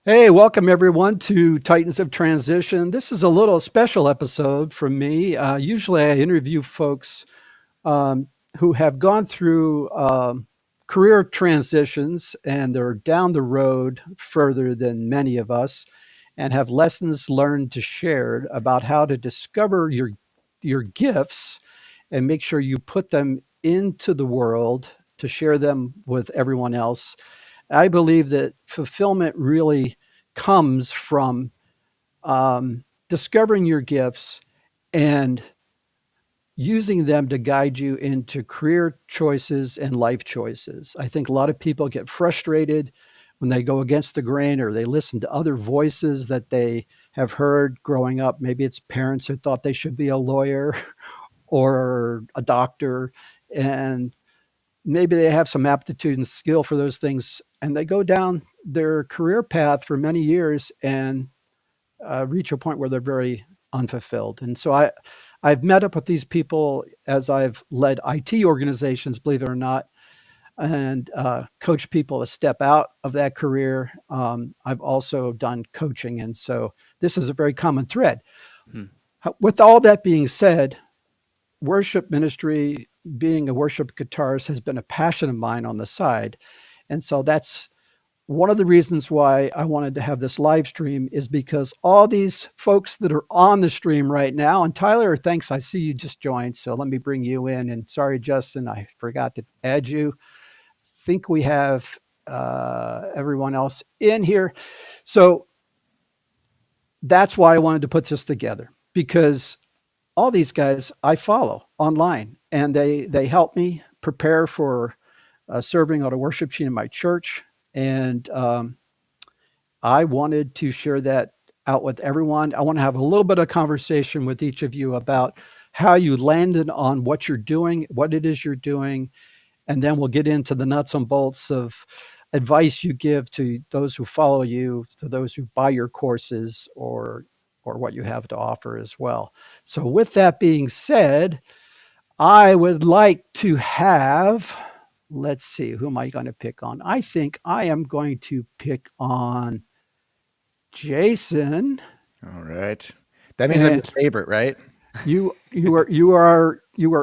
Hey, welcome everyone to Titans of Transition. This is a little special episode from me. Usually, I interview folks um, who have gone through career transitions and they're down the road further than many of us and have lessons learned to share about how to discover your gifts and make sure you put them into the world to share them with everyone else. I believe that fulfillment really comes from discovering your gifts and using them to guide you into career choices and life choices. I think a lot of people get frustrated when they go against the grain or they listen to other voices that they have heard growing up. Maybe it's parents who thought they should be a lawyer or a doctor, and maybe they have some aptitude and skill for those things, and they go down their career path for many years and reach a point where they're very unfulfilled. And so I've met up with these people as I've led IT organizations, believe it or not, and coached people to step out of that career. I've also done coaching, and so this is a very common thread. Hmm. With all that being said, worship ministry, being a worship guitarist, has been a passion of mine on the side. And so that's one of the reasons why I wanted to have this live stream, is because all these folks that are on the stream right now, and Tyler, thanks, I see you just joined, so let me bring you in. And sorry, Justin, I forgot to add you. Think we have everyone else in here. So that's why I wanted to put this together, because all these guys I follow online, and they help me prepare for serving on a worship team in my church. And I wanted to share that out with everyone. I want to have a little bit of conversation with each of you about how you landed on what you're doing, what it is you're doing, and then we'll get into the nuts and bolts of advice you give to those who follow you, to those who buy your courses, or what you have to offer as well. So with that being said, I would like to have, let's see, who am I going to pick on? I think I am going to pick on Jason. All right. That means I'm your And favorite, right? you are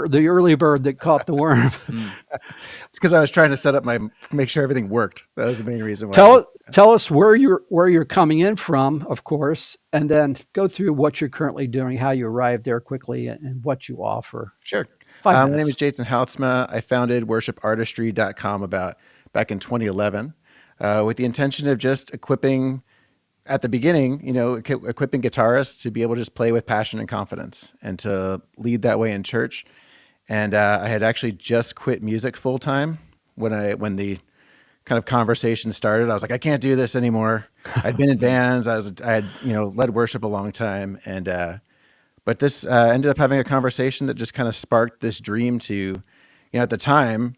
the early bird that caught the worm. Hmm. It's because I was trying to make sure everything worked. That was the main reason why I did. Tell us where you're coming in from, of course, and then go through what you're currently doing, how you arrived there quickly, and what you offer. Sure. Five My name is minutes. Jason Houtsma. I founded worshipartistry.com about back in 2011 with the intention of just equipping, at the beginning, equipping guitarists to be able to just play with passion and confidence and to lead that way in church. And I had actually just quit music full time when the kind of conversation started. I was like, I can't do this anymore. I'd been in bands. I had led worship a long time, and but this ended up having a conversation that just kind of sparked this dream to, at the time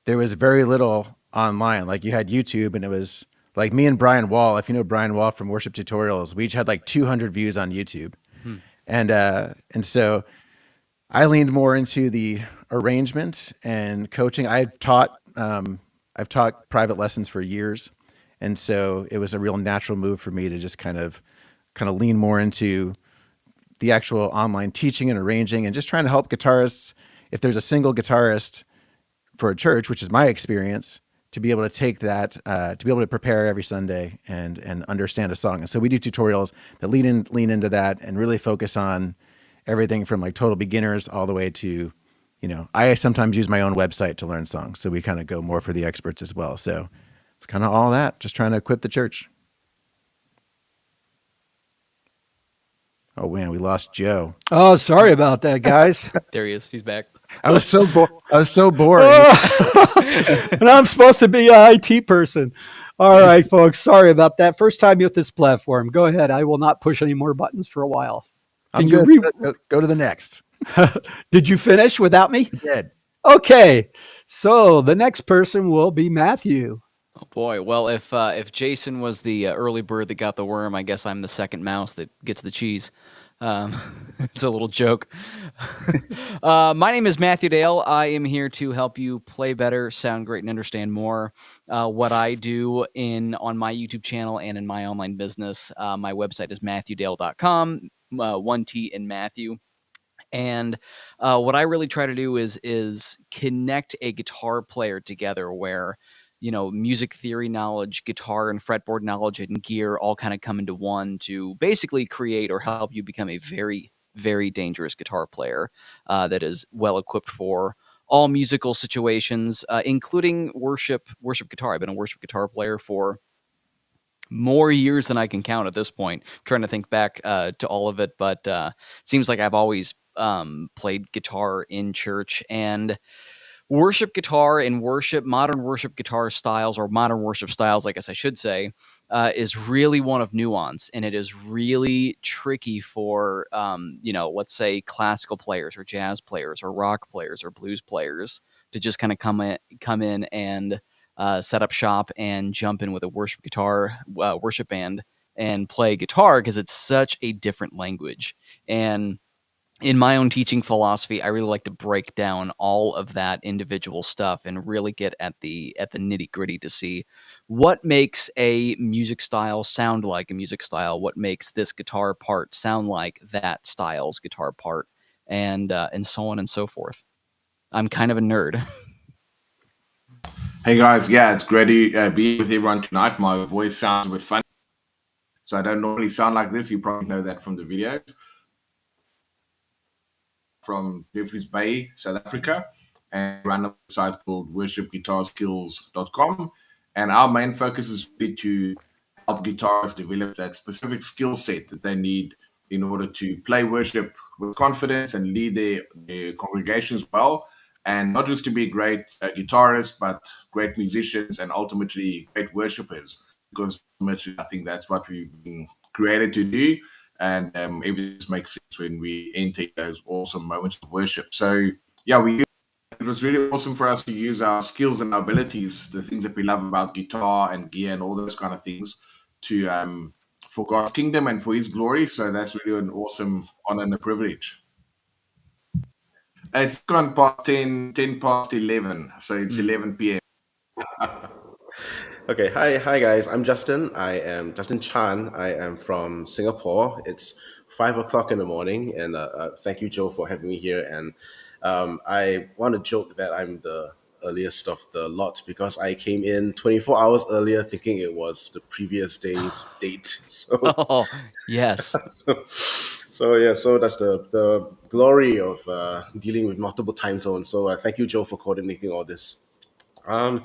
there was very little online. Like you had YouTube, and it was like me and Brian Wall. If you know Brian Wall from Worship Tutorials, we each had like 200 views on YouTube, Hmm. and so I leaned more into the arrangement and coaching. I've taught private lessons for years, and so it was a real natural move for me to just kind of lean more into the actual online teaching and arranging, and just trying to help guitarists. If there's a single guitarist for a church, which is my experience, to be able to take that, to be able to prepare every Sunday and understand a song. And so we do tutorials that lean into that and really focus on everything from like total beginners all the way to, I sometimes use my own website to learn songs. So we kind of go more for the experts as well. So it's kind of all that, just trying to equip the church. Oh man, we lost Joe. Oh, sorry about that, guys. There he is. He's back. I was so bored. And I'm supposed to be an IT person. All right, folks. Sorry about that. First time with this platform. Go ahead. I will not push any more buttons for a while. I'm Can you good. Go to the next. Did you finish without me? I did. Okay. So the next person will be Matthew. Oh boy. Well, if Jason was the early bird that got the worm, I guess I'm the second mouse that gets the cheese. It's a little joke. My name is Matthew Dale. I am here to help you play better, sound great, and understand more. What I do on my YouTube channel and in my online business. My website is matthewdale.com, 1T in Matthew. And what I really try to do is connect a guitar player together where, music theory knowledge, guitar and fretboard knowledge and gear all kind of come into one to basically create or help you become a very, very dangerous guitar player that is well equipped for all musical situations, including worship guitar. I've been a worship guitar player for more years than I can count at this point. I'm trying to think back to all of it, but it seems like I've always played guitar in church. And worship guitar and modern worship guitar styles, or modern worship styles, I guess I should say, is really one of nuance, and it is really tricky for, let's say classical players or jazz players or rock players or blues players to just kind of come in and set up shop and jump in with a worship band and play guitar, because it's such a different language. And in my own teaching philosophy, I really like to break down all of that individual stuff and really get at the nitty gritty to see what makes a music style sound like a music style, what makes this guitar part sound like that style's guitar part, and so on and so forth. I'm kind of a nerd. Hey guys, yeah, it's great to be with everyone tonight. My voice sounds a bit funny, so I don't normally sound like this. You probably know that from the videos. From Jeffreys Bay, South Africa, and run a website called worshipguitarskills.com. And our main focus is to help guitarists develop that specific skill set that they need in order to play worship with confidence and lead their congregations well. And not just to be great guitarists, but great musicians and ultimately great worshipers. Because ultimately, I think that's what we've been created to do. And everything makes sense when we enter those awesome moments of worship. So, yeah, it was really awesome for us to use our skills and our abilities, the things that we love about guitar and gear and all those kind of things, to for God's kingdom and for His glory. So that's really an awesome honor and a privilege. It's gone past 10 past 11, so it's 11 p.m. Okay, hi guys. I'm Justin. I am Justin Chan. I am from Singapore. It's 5 o'clock in the morning, and thank you, Joe, for having me here. And I want to joke that I'm the earliest of the lot because I came in 24 hours earlier, thinking it was the previous day's date. So, Oh, yes. so that's the glory of dealing with multiple time zones. So thank you, Joe, for coordinating all this. Um,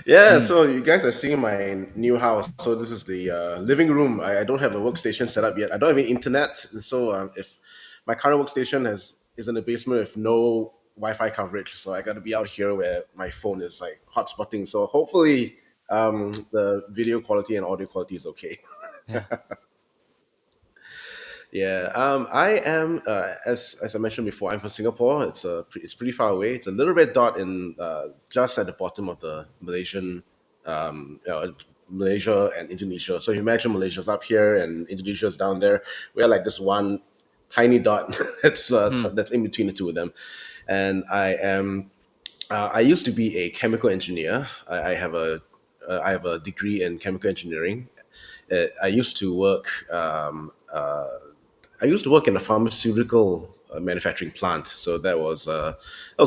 Yeah, so you guys are seeing my new house. So this is the living room. I don't have a workstation set up yet. I don't have any internet. So if my current workstation is in the basement with no Wi-Fi coverage, so I got to be out here where my phone is like hotspotting. So hopefully the video quality and audio quality is okay. Yeah. Yeah, I am as I mentioned before. I'm from Singapore. It's pretty far away. It's a little red dot in just at the bottom of the Malaysia and Indonesia. So if you imagine Malaysia's up here and Indonesia's down there. We're like this one tiny dot that's in between the two of them. And I used to be a chemical engineer. I have a degree in chemical engineering. I used to work. I used to work in a pharmaceutical manufacturing plant, so that was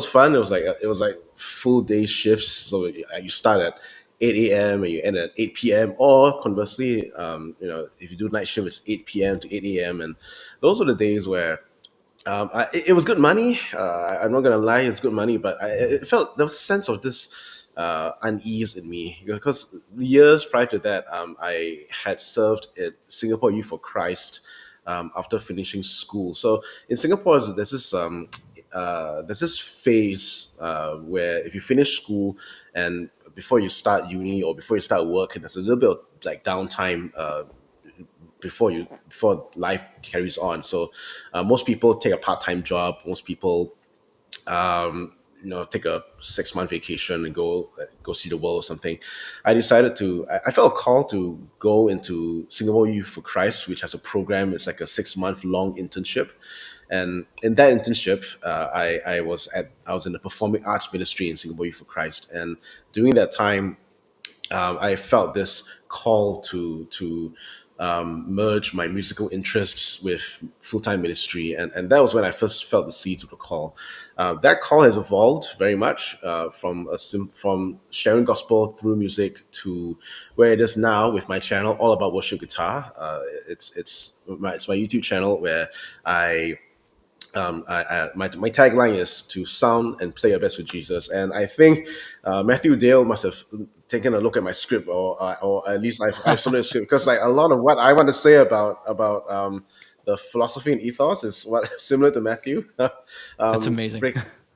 fun. It was like full day shifts. So you start at 8 a.m. and you end at 8 p.m. Or conversely, if you do night shift, it's 8 p.m. to 8 a.m. And those were the days where it was good money. I'm not gonna lie, it's good money, but it felt there was a sense of this unease in me because years prior to that, I had served at Singapore Youth for Christ after finishing school. So in Singapore, there's this phase where if you finish school and before you start uni or before you start work, there's a little bit of like downtime before life carries on. So most people take a part-time job. Most people take a 6-month vacation and go see the world or something, I decided I felt a call to go into Singapore Youth for Christ, which has a program. It's like a 6-month long internship. And in that internship, I was in the performing arts ministry in Singapore Youth for Christ. And during that time, I felt this call to merge my musical interests with full-time ministry, and that was when I first felt the seeds of the call. That call has evolved very much from sharing gospel through music to where it is now with my channel, all about worship guitar. It's my YouTube channel where my tagline is to sound and play your best with Jesus, and I think Matthew Dale must have taken a look at my script, or at least I've submitted a script, because like a lot of what I want to say about the philosophy and ethos is similar to Matthew. That's amazing.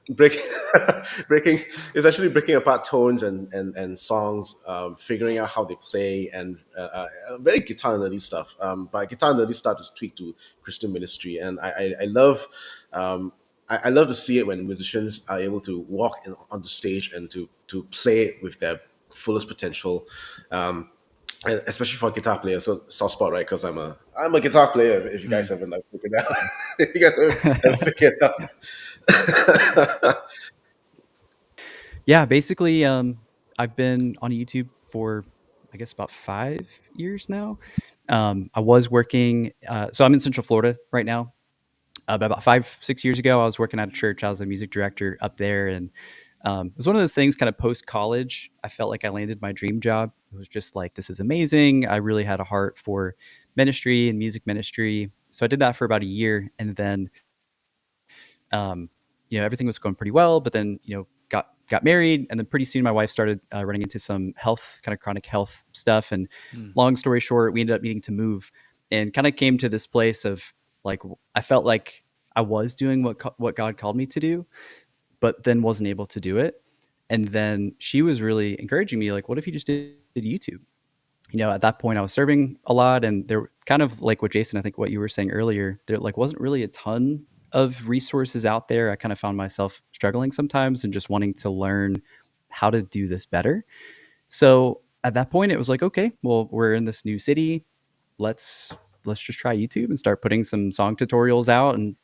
Break, breaking is actually breaking apart tones and songs, figuring out how they play, and very guitar nerdy stuff. But guitar nerdy stuff is tweaked to Christian ministry, and I love I love to see it when musicians are able to walk on the stage and to play it with their fullest potential. And especially for a guitar player, so soft spot, right? Because I'm a guitar player. If you guys haven't like figured it out, if you guys haven't figured it out. Yeah, basically, I've been on YouTube for, I guess, about 5 years now. I was working, so I'm in Central Florida right now. But about 5-6 years ago, I was working at a church. I was a music director up there, and it was one of those things. Kind of post college, I felt like I landed my dream job. It was just like, this is amazing. I really had a heart for ministry and music ministry, so I did that for about a year, and then everything was going pretty well, but then, got married. And then pretty soon my wife started running into some kind of chronic health stuff. And long story short, we ended up needing to move, and kind of came to this place of like, I felt like I was doing what God called me to do, but then wasn't able to do it. And then she was really encouraging me, like, what if you just did YouTube? At that point I was serving a lot, and there kind of like what Jason, I think what you were saying earlier, there like wasn't really a ton of resources out there. I kind of found myself struggling sometimes and just wanting to learn how to do this better. So at that point it was like, okay, well, we're in this new city. Let's just try YouTube and start putting some song tutorials out and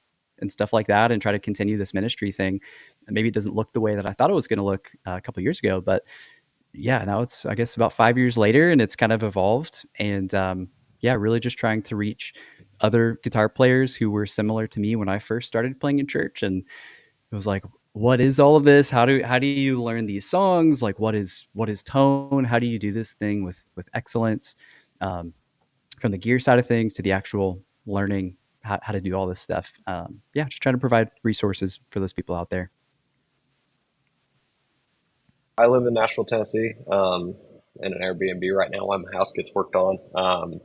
stuff like that, and try to continue this ministry thing. And maybe it doesn't look the way that I thought it was going to look a couple of years ago, but yeah, now it's, I guess, about 5 years later, and it's kind of evolved. And really just trying to reach other guitar players who were similar to me when I first started playing in church. And it was like, what is all of this? How do you learn these songs? Like, what is tone? How do you do this thing with excellence? From the gear side of things to the actual learning how to do all this stuff. Just trying to provide resources for those people out there. I live in Nashville, Tennessee, in an Airbnb right now while my house gets worked on.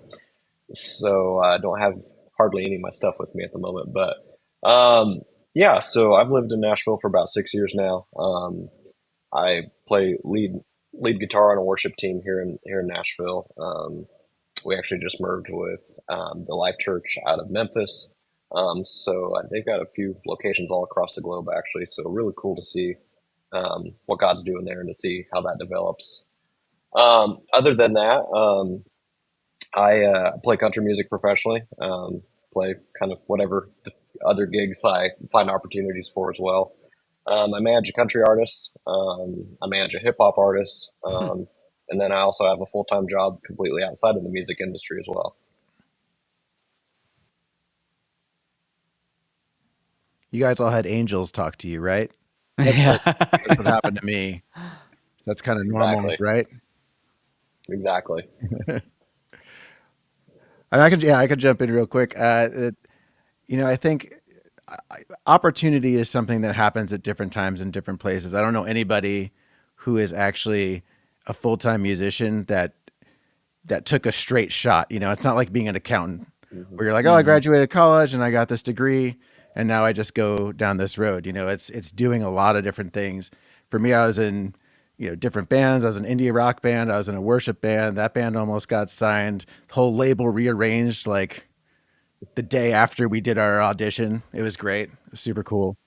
So I don't have hardly any of my stuff with me at the moment. But so I've lived in Nashville for about 6 years now. I play lead guitar on a worship team here in Nashville. We actually just merged with the Life Church out of Memphis. So they've got a few locations all across the globe, actually. So really cool to see what God's doing there and to see how that develops. Other than that, I play country music professionally, play kind of whatever other gigs I find opportunities for as well. I manage a country artist. I manage a hip hop artist. And then I also have a full-time job completely outside of the music industry as well. You guys all had angels talk to you, right? Yeah. That's what happened to me. That's kind of normal, Exactly. right? Exactly. I could jump in real quick. I think opportunity is something that happens at different times in different places. I don't know anybody who is actually a full-time musician that took a straight shot. It's not like being an accountant where you're like, oh, I graduated college and I got this degree and now I just go down this road. It's doing a lot of different things. For me, I was in different bands. I was in an indie rock band. I was in a worship band. That band almost got signed. The whole label rearranged like the day after we did our audition. It was great. It was super cool.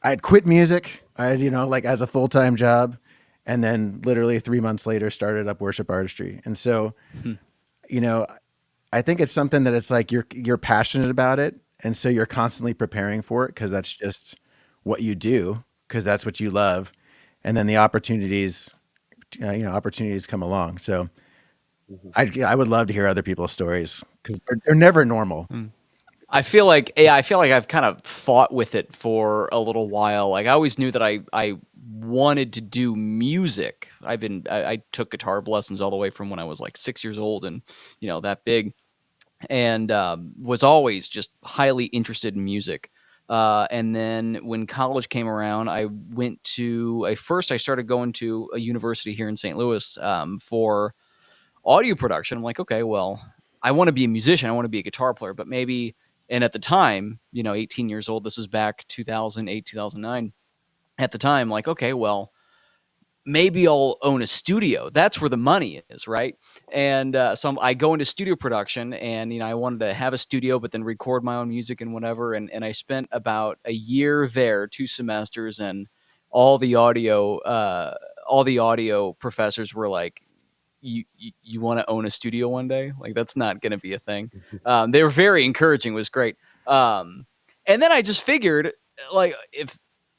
I had quit music. I had, like as a full-time job, and then literally 3 months later started up Worship Artistry. And so, you know, I think it's something that it's like you're passionate about it, and so you're constantly preparing for it because that's just what you do because that's what you love, and then the opportunities come along. So I would love to hear other people's stories because they're never normal. I feel like I've kind of fought with it for a little while. Like I always knew that I wanted to do music. I took guitar lessons all the way from when I was like 6 years old and that big, and was always just highly interested in music. And then when college came around, I started going to a university here in St. Louis for audio production. I'm like, okay, well, I want to be a musician. I want to be a guitar player, but maybe, and at the time, 18 years old, this was back 2008, 2009. At the time, like, okay, well, maybe I'll own a studio. That's where the money is, right? And so I go into studio production, and I wanted to have a studio, but then record my own music and whatever. And I spent about a year there, 2 semesters, and all the audio professors were like, you want to own a studio one day? Like that's not going to be a thing. They were very encouraging. It was great. And then I just figured, like,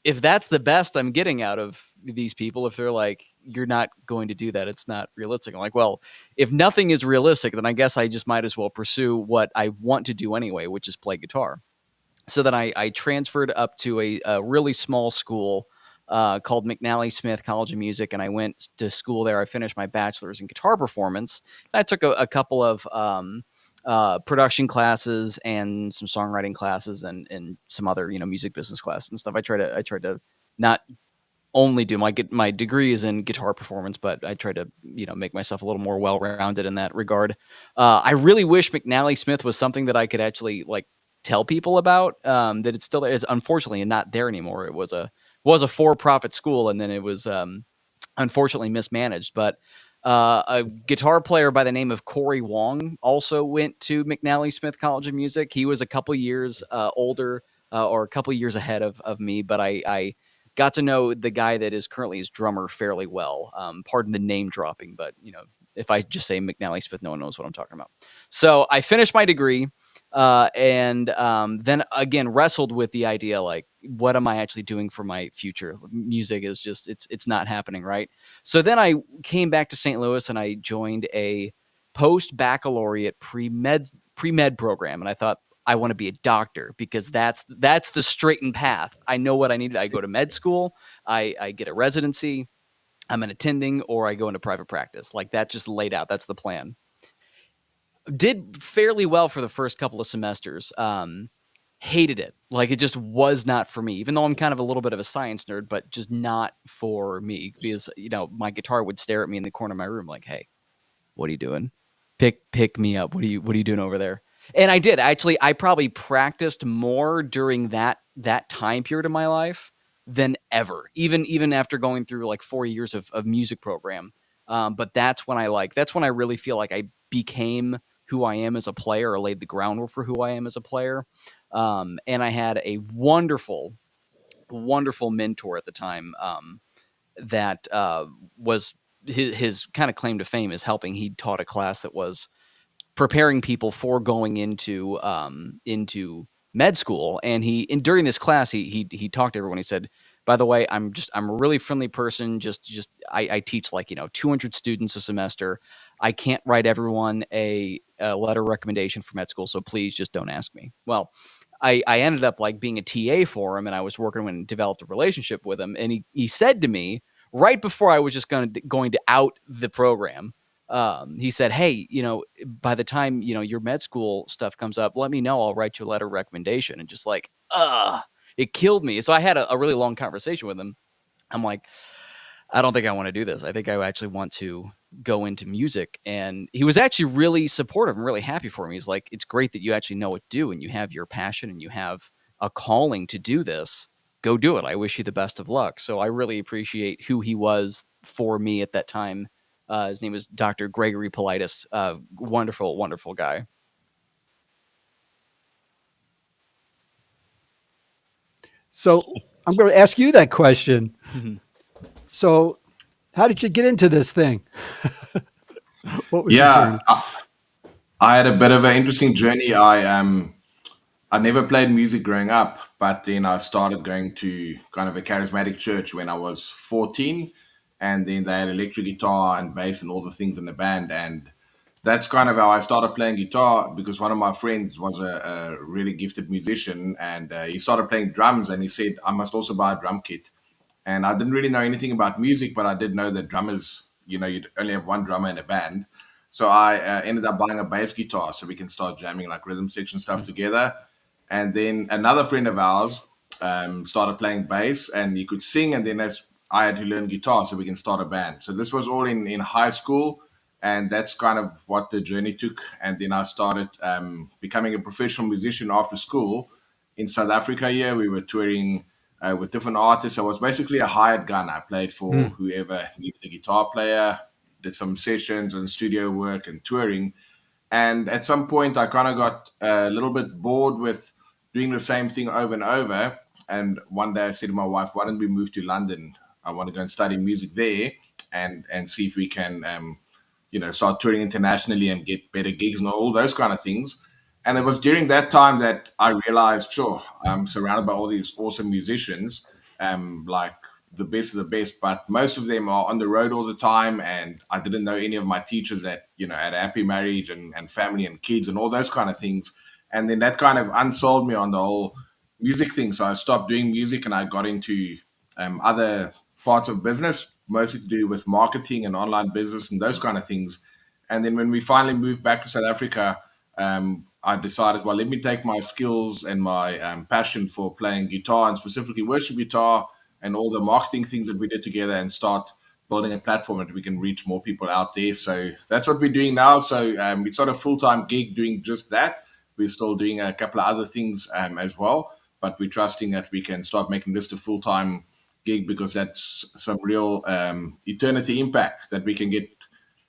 if that's the best I'm getting out of these people, if they're like, you're not going to do that, it's not realistic. I'm like, well, if nothing is realistic, then I guess I just might as well pursue what I want to do anyway, which is play guitar. So then I transferred up to a really small school called McNally Smith College of Music, and I went to school there. I finished my bachelor's in guitar performance. I took a couple of production classes and some songwriting classes and some other music business classes and stuff. I tried to not only do my degree is in guitar performance, but I tried to make myself a little more well-rounded in that regard. I really wish McNally Smith was something that I could actually like tell people about. That it's still is unfortunately not there anymore. It was a for-profit school, and then it was unfortunately mismanaged. But a guitar player by the name of Corey Wong also went to McNally Smith College of Music. He was a couple years older or a couple years ahead of me, but I got to know the guy that is currently his drummer fairly well. Pardon the name dropping, but if I just say McNally Smith, no one knows what I'm talking about. So I finished my degree. And then again wrestled with the idea, like, what am I actually doing for my future? Music is just, it's not happening, right? So then I came back to St. Louis and I joined a post-baccalaureate pre-med program. And I thought, I want to be a doctor because that's the straightened path. I know what I need. I go to med school, I get a residency, I'm an attending, or I go into private practice. Like that just laid out. That's the plan. Did fairly well for the first couple of semesters. Hated it. Like it just was not for me, even though I'm kind of a little bit of a science nerd, but just not for me because, my guitar would stare at me in the corner of my room like, hey, what are you doing? Pick me up. What are you doing over there? And I did. Actually, I probably practiced more during that time period of my life than ever, even after going through like 4 years of music program. But that's when I really feel like I became who I am as a player, or laid the groundwork for who I am as a player. And I had a wonderful, wonderful mentor at the time that was his kind of claim to fame is helping. He taught a class that was preparing people for going into med school, and during this class he talked to everyone. He said, by the way, I'm a really friendly person. I teach like 200 students a semester. I can't write everyone a letter of recommendation for med school, so please just don't ask me. Well, I ended up like being a TA for him, and I was working and developed a relationship with him. And he said to me right before I was just going to out the program, he said, hey, by the time your med school stuff comes up, let me know. I'll write you a letter of recommendation. And just like, it killed me. So I had a really long conversation with him. I'm like, I don't think I want to do this. I think I actually want to go into music. And he was actually really supportive and really happy for me. He's like, it's great that you actually know what to do and you have your passion and you have a calling to do this. Go do it. I wish you the best of luck. So I really appreciate who he was for me at that time. His name is Dr. Gregory Politis. Wonderful, wonderful guy. So I'm going to ask you that question. Mhm. So, how did you get into this thing? What was your Yeah, journey? I had a bit of an interesting journey. I never played music growing up, but then I started going to kind of a charismatic church when I was 14, and then they had electric guitar and bass and all the things in the band, and that's kind of how I started playing guitar because one of my friends was a really gifted musician, and he started playing drums, and he said I must also buy a drum kit. And I didn't really know anything about music, but I did know that drummers, you'd only have one drummer in a band. So I ended up buying a bass guitar so we can start jamming like rhythm section stuff together. And then another friend of ours started playing bass, and he could sing. And then as I had to learn guitar so we can start a band. So this was all in high school, and that's kind of what the journey took. And then I started becoming a professional musician after school in South Africa. Here we were touring with different artists. I was basically a hired gun. I played for whoever needed a guitar player, did some sessions and studio work and touring. And at some point, I kind of got a little bit bored with doing the same thing over and over. And one day I said to my wife, why don't we move to London? I want to go and study music there and see if we can, start touring internationally and get better gigs and all those kind of things. And it was during that time that I realized, sure, I'm surrounded by all these awesome musicians, like the best of the best, but most of them are on the road all the time. And I didn't know any of my teachers that, had a happy marriage and family and kids and all those kind of things. And then that kind of unsold me on the whole music thing. So I stopped doing music and I got into other parts of business, mostly to do with marketing and online business and those kind of things. And then when we finally moved back to South Africa, I decided, well, let me take my skills and my passion for playing guitar and specifically worship guitar and all the marketing things that we did together and start building a platform that we can reach more people out there. So that's what we're doing now. So it's not a full-time gig doing just that. We're still doing a couple of other things as well, but we're trusting that we can start making this a full-time gig because that's some real eternity impact that we can get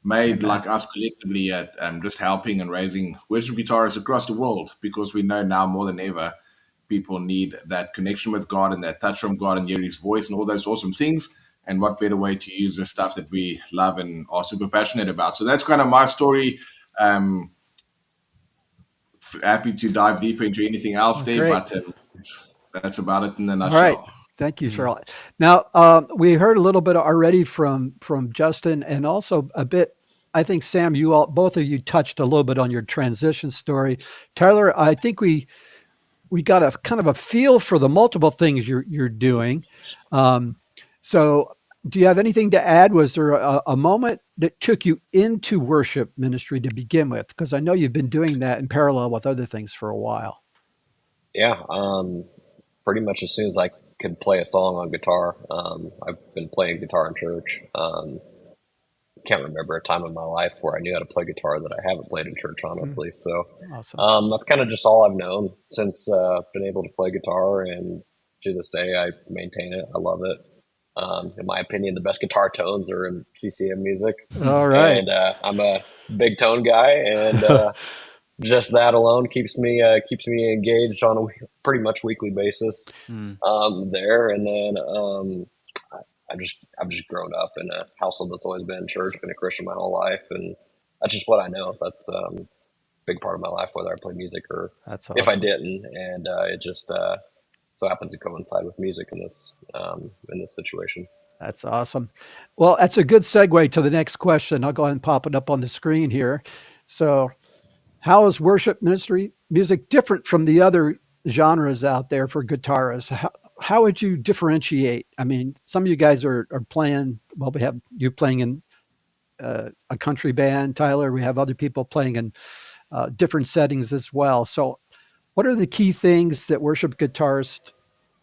made like us collectively at just helping and raising worship guitarists across the world, because we know now more than ever people need that connection with God and that touch from God and hear his voice and all those awesome things. And what better way to use the stuff that we love and are super passionate about. So that's kind of my story. Happy to dive deeper into anything else there, Great. but that's about it in a All nutshell. right. Thank you, Charl. Now, we heard a little bit already from Justin, and also a bit. I think Sam, both of you touched a little bit on your transition story. Tyler, I think we got a kind of a feel for the multiple things you're doing. So, do you have anything to add? Was there a moment that took you into worship ministry to begin with? Because I know you've been doing that in parallel with other things for a while. Yeah, pretty much as soon as I could play a song on guitar. I've been playing guitar in church. Can't remember a time in my life where I knew how to play guitar that I haven't played in church, honestly. So Awesome. that's kind of just all I've known since I've been able to play guitar, and to this day I maintain it. I love it. In my opinion, the best guitar tones are in CCM music, All right. and I'm a big tone guy, and just that alone keeps me engaged on a pretty much weekly basis there. And then I've just grown up in a household that's always been in church, been a Christian my whole life, and that's just what I know. That's a big part of my life, whether I play music or That's if I awesome. didn't. And it just so happens to coincide with music in this situation. That's awesome. Well, that's a good segue to the next question. I'll go ahead and pop it up on the screen here. So, how is worship ministry music different from the other genres out there for guitarists? How would you differentiate? I mean, some of you guys are playing, well, we have you playing in a country band, Tyler. We have other people playing in different settings as well. So, what are the key things that worship guitarists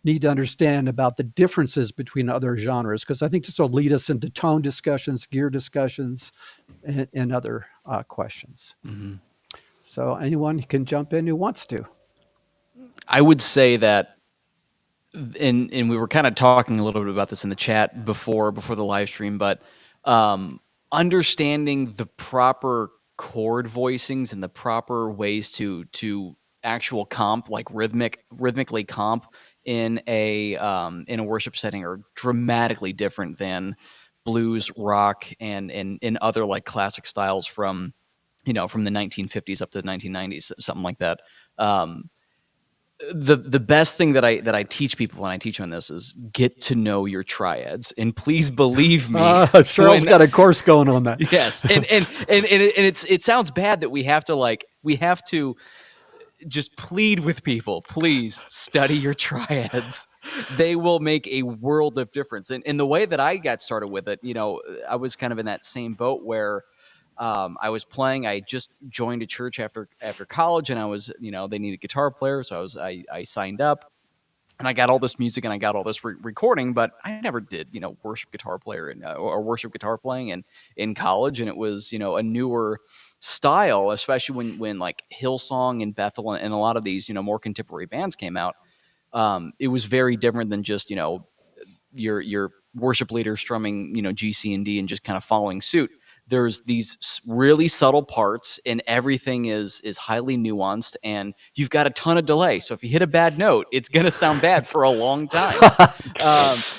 need to understand about the differences between other genres? Because I think this will lead us into tone discussions, gear discussions, and other questions. Mm-hmm. So anyone can jump in who wants to. I would say that, and we were kind of talking a little bit about this in the chat before the live stream, but understanding the proper chord voicings and the proper ways to actual comp, like rhythmically comp in a worship setting are dramatically different than blues, rock, and other like classic styles from from the 1950s up to the 1990s, something like that. The best thing that I teach people when I teach on this is get to know your triads, and please believe me. Charles got a course going on that. Yes, and it sounds bad that we have to just plead with people, please study your triads. They will make a world of difference. And the way that I got started with it, I was kind of in that same boat where I was playing. I just joined a church after college, and I was, they needed a guitar player, so I signed up. And I got all this music and I got all this recording, but I never did, worship guitar player or worship guitar playing in college. And it was, a newer style, especially when like Hillsong and Bethel and a lot of these, more contemporary bands came out. It was very different than just, your worship leader strumming, G, C, and D and just kind of following suit. There's these really subtle parts, and everything is highly nuanced, and you've got a ton of delay. So if you hit a bad note, it's going to sound bad for a long time.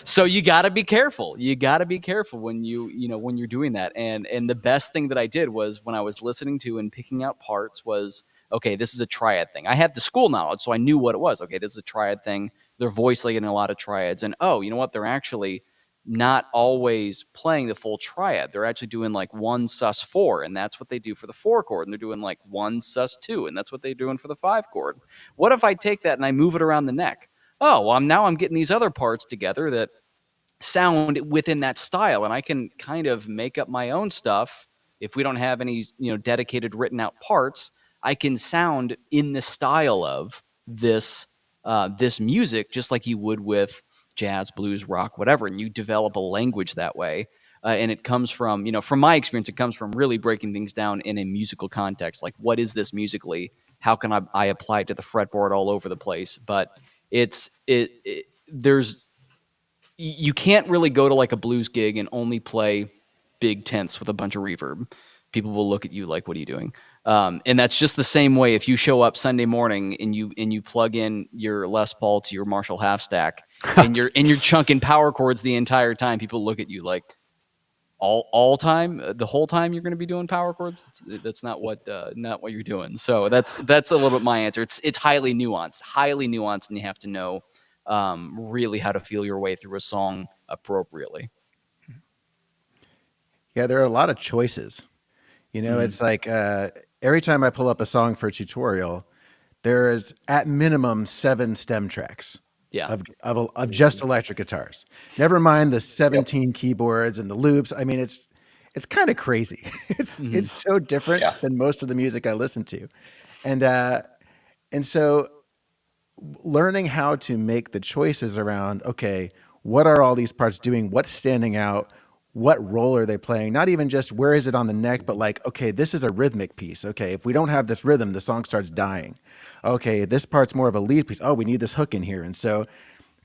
So you got to be careful. You got to be careful when when you're doing that. And the best thing that I did was when I was listening to and picking out parts was, okay, this is a triad thing. I had the school knowledge, so I knew what it was. Okay, this is a triad thing. They're voice laying in a lot of triads, and you know what? They're actually not always playing the full triad. They're actually doing like 1 sus4, and that's what they do for the 4 chord. And they're doing like 1 sus2, and that's what they're doing for the 5 chord. What if I take that and I move it around the neck? Oh, well, now I'm getting these other parts together that sound within that style, and I can kind of make up my own stuff. If we don't have any, dedicated written out parts, I can sound in the style of this music, just like you would with jazz, blues, rock, whatever, and you develop a language that way. And it comes from, from my experience, it comes from really breaking things down in a musical context. Like, what is this musically? How can I apply it to the fretboard all over the place? But you can't really go to like a blues gig and only play big tenths with a bunch of reverb. People will look at you like, what are you doing? And that's just the same way if you show up Sunday morning and you plug in your Les Paul to your Marshall half stack and you're chunking power chords the entire time. People look at you like all time, the whole time you're going to be doing power chords. That's not what you're doing. So that's a little bit my answer. It's highly nuanced, and you have to know really how to feel your way through a song appropriately. Yeah, there are a lot of choices. It's like every time I pull up a song for a tutorial, there is at minimum 7 stem tracks of just electric guitars. Never mind the 17 keyboards and the loops. I mean, it's kind of crazy. It's so different than most of the music I listen to, and so learning how to make the choices around, okay, what are all these parts doing? What's standing out? What role are they playing? Not even just where is it on the neck, but like, okay, this is a rhythmic piece. Okay, if we don't have this rhythm, the song starts dying. Okay, this part's more of a lead piece. Oh, we need this hook in here. And so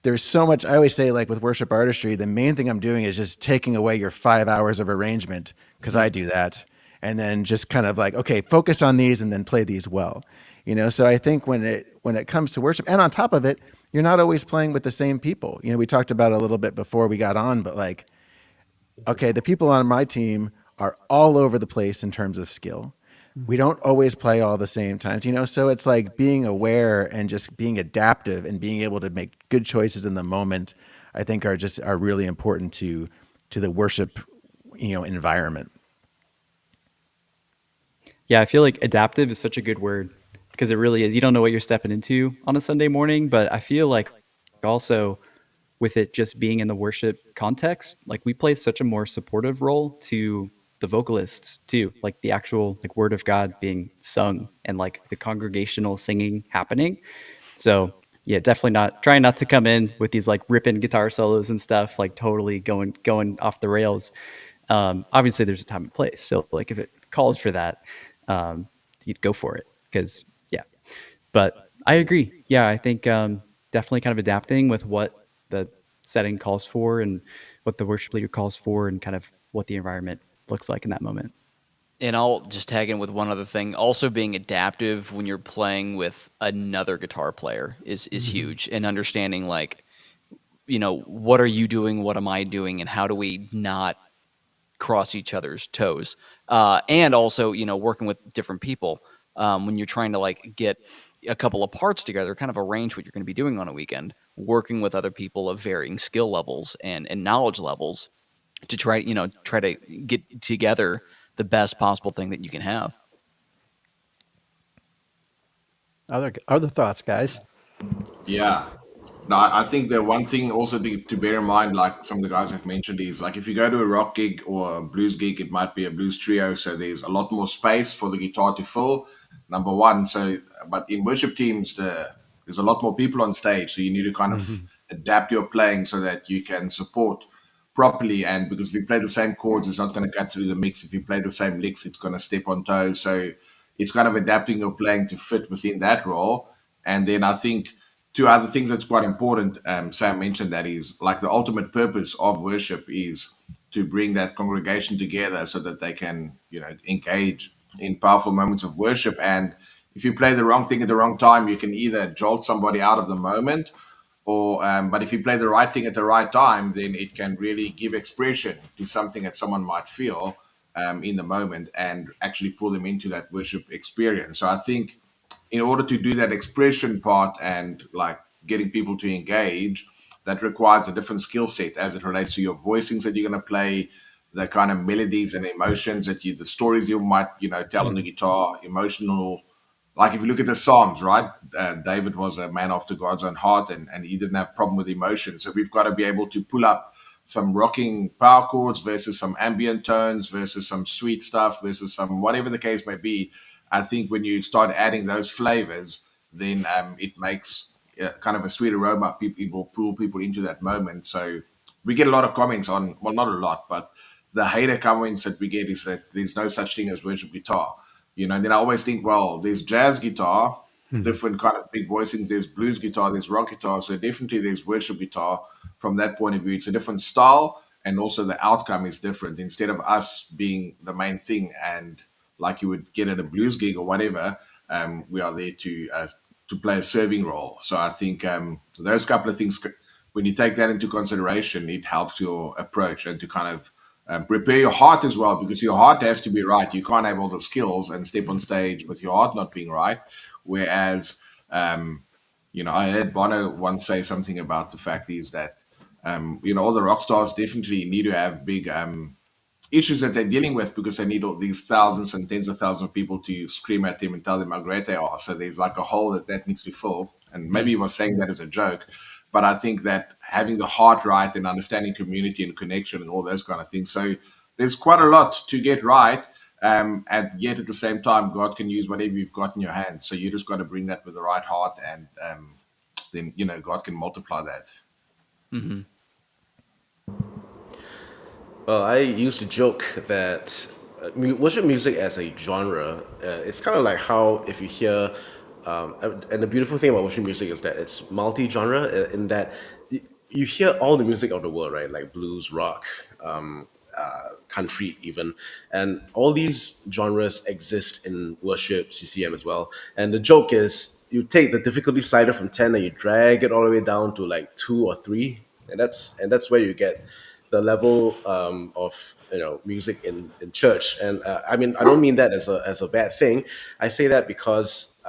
there's so much. I always say, like with worship artistry, the main thing I'm doing is just taking away your 5 hours of arrangement, because I do that. And then just kind of like, okay, focus on these and then play these well. So I think when it comes to worship, and on top of it, you're not always playing with the same people. We talked about it a little bit before we got on, but like, okay, the people on my team are all over the place in terms of skill. We don't always play all the same times, so it's like being aware and just being adaptive and being able to make good choices in the moment, I think are really important to the worship, environment. Yeah, I feel like adaptive is such a good word, because it really is. You don't know what you're stepping into on a Sunday morning, but I feel like also with it just being in the worship context, like we play such a more supportive role to the vocalists too, like the actual like word of God being sung and like the congregational singing happening. So yeah, definitely trying not to come in with these like ripping guitar solos and stuff, like totally going off the rails. Obviously there's a time and place. So like if it calls for that, you'd go for it, because but I agree. Yeah, I think definitely kind of adapting with what the setting calls for and what the worship leader calls for and kind of what the environment looks like in that moment. And I'll just tag in with one other thing. Also, being adaptive when you're playing with another guitar player is huge, and understanding, like, what are you doing, what am I doing, and how do we not cross each other's toes. And also, working with different people when you're trying to like get a couple of parts together, kind of arrange what you're going to be doing on a weekend, working with other people of varying skill levels and knowledge levels to try to get together the best possible thing that you can have. Other thoughts, guys? Yeah. No, I think the one thing also to bear in mind, like some of the guys have mentioned, is like if you go to a rock gig or a blues gig, it might be a blues trio, so there's a lot more space for the guitar to fill. Number one, so but in worship teams, there's a lot more people on stage, so you need to kind of adapt your playing so that you can support properly. And because if you play the same chords, it's not going to cut through the mix. If you play the same licks, it's going to step on toes. So it's kind of adapting your playing to fit within that role. And then I think two other things that's quite important. Sam mentioned that is like the ultimate purpose of worship is to bring that congregation together so that they can, engage in powerful moments of worship. And if you play the wrong thing at the wrong time, you can either jolt somebody out of the moment, or but if you play the right thing at the right time, then it can really give expression to something that someone might feel in the moment and actually pull them into that worship experience. So I think in order to do that expression part and like getting people to engage, that requires a different skill set as it relates to your voicings that you're going to play, the kind of melodies and emotions the stories you might, tell on the guitar, emotional. Like if you look at the Psalms, right? David was a man after God's own heart, and he didn't have a problem with emotion. So we've got to be able to pull up some rocking power chords versus some ambient tones versus some sweet stuff versus some whatever the case may be. I think when you start adding those flavors, then it makes kind of a sweet aroma. People pull people into that moment. So we get a lot of comments on, well, not a lot, but the hater comments that we get is that there's no such thing as worship guitar. And then I always think, well, there's jazz guitar, different kind of big voicings. There's blues guitar, there's rock guitar. So definitely there's worship guitar. From that point of view, it's a different style, and also the outcome is different. Instead of us being the main thing and like you would get at a blues gig or whatever, we are there to play a serving role. So I think those couple of things, when you take that into consideration, it helps your approach and to kind of prepare your heart as well, because your heart has to be right. You can't have all the skills and step on stage with your heart not being right. Whereas, I heard Bono once say something about the fact is that, all the rock stars definitely need to have big issues that they're dealing with because they need all these thousands and tens of thousands of people to scream at them and tell them how great they are. So there's like a hole that needs to fill. And maybe he was saying that as a joke, but I think that having the heart right and understanding community and connection and all those kind of things. So there's quite a lot to get right. And yet at the same time, God can use whatever you've got in your hands. So you just got to bring that with the right heart, and then God can multiply that. Mm-hmm. Well, I used to joke that worship music as a genre, it's kind of like how if you hear, and the beautiful thing about worship music is that it's multi-genre in that you hear all the music of the world, right? Like blues, rock, country even. And all these genres exist in worship, CCM as well. And the joke is you take the difficulty slider from 10 and you drag it all the way down to like 2 or 3. And that's where you get the level of music in church. And I mean, I don't mean that as a bad thing. I say that because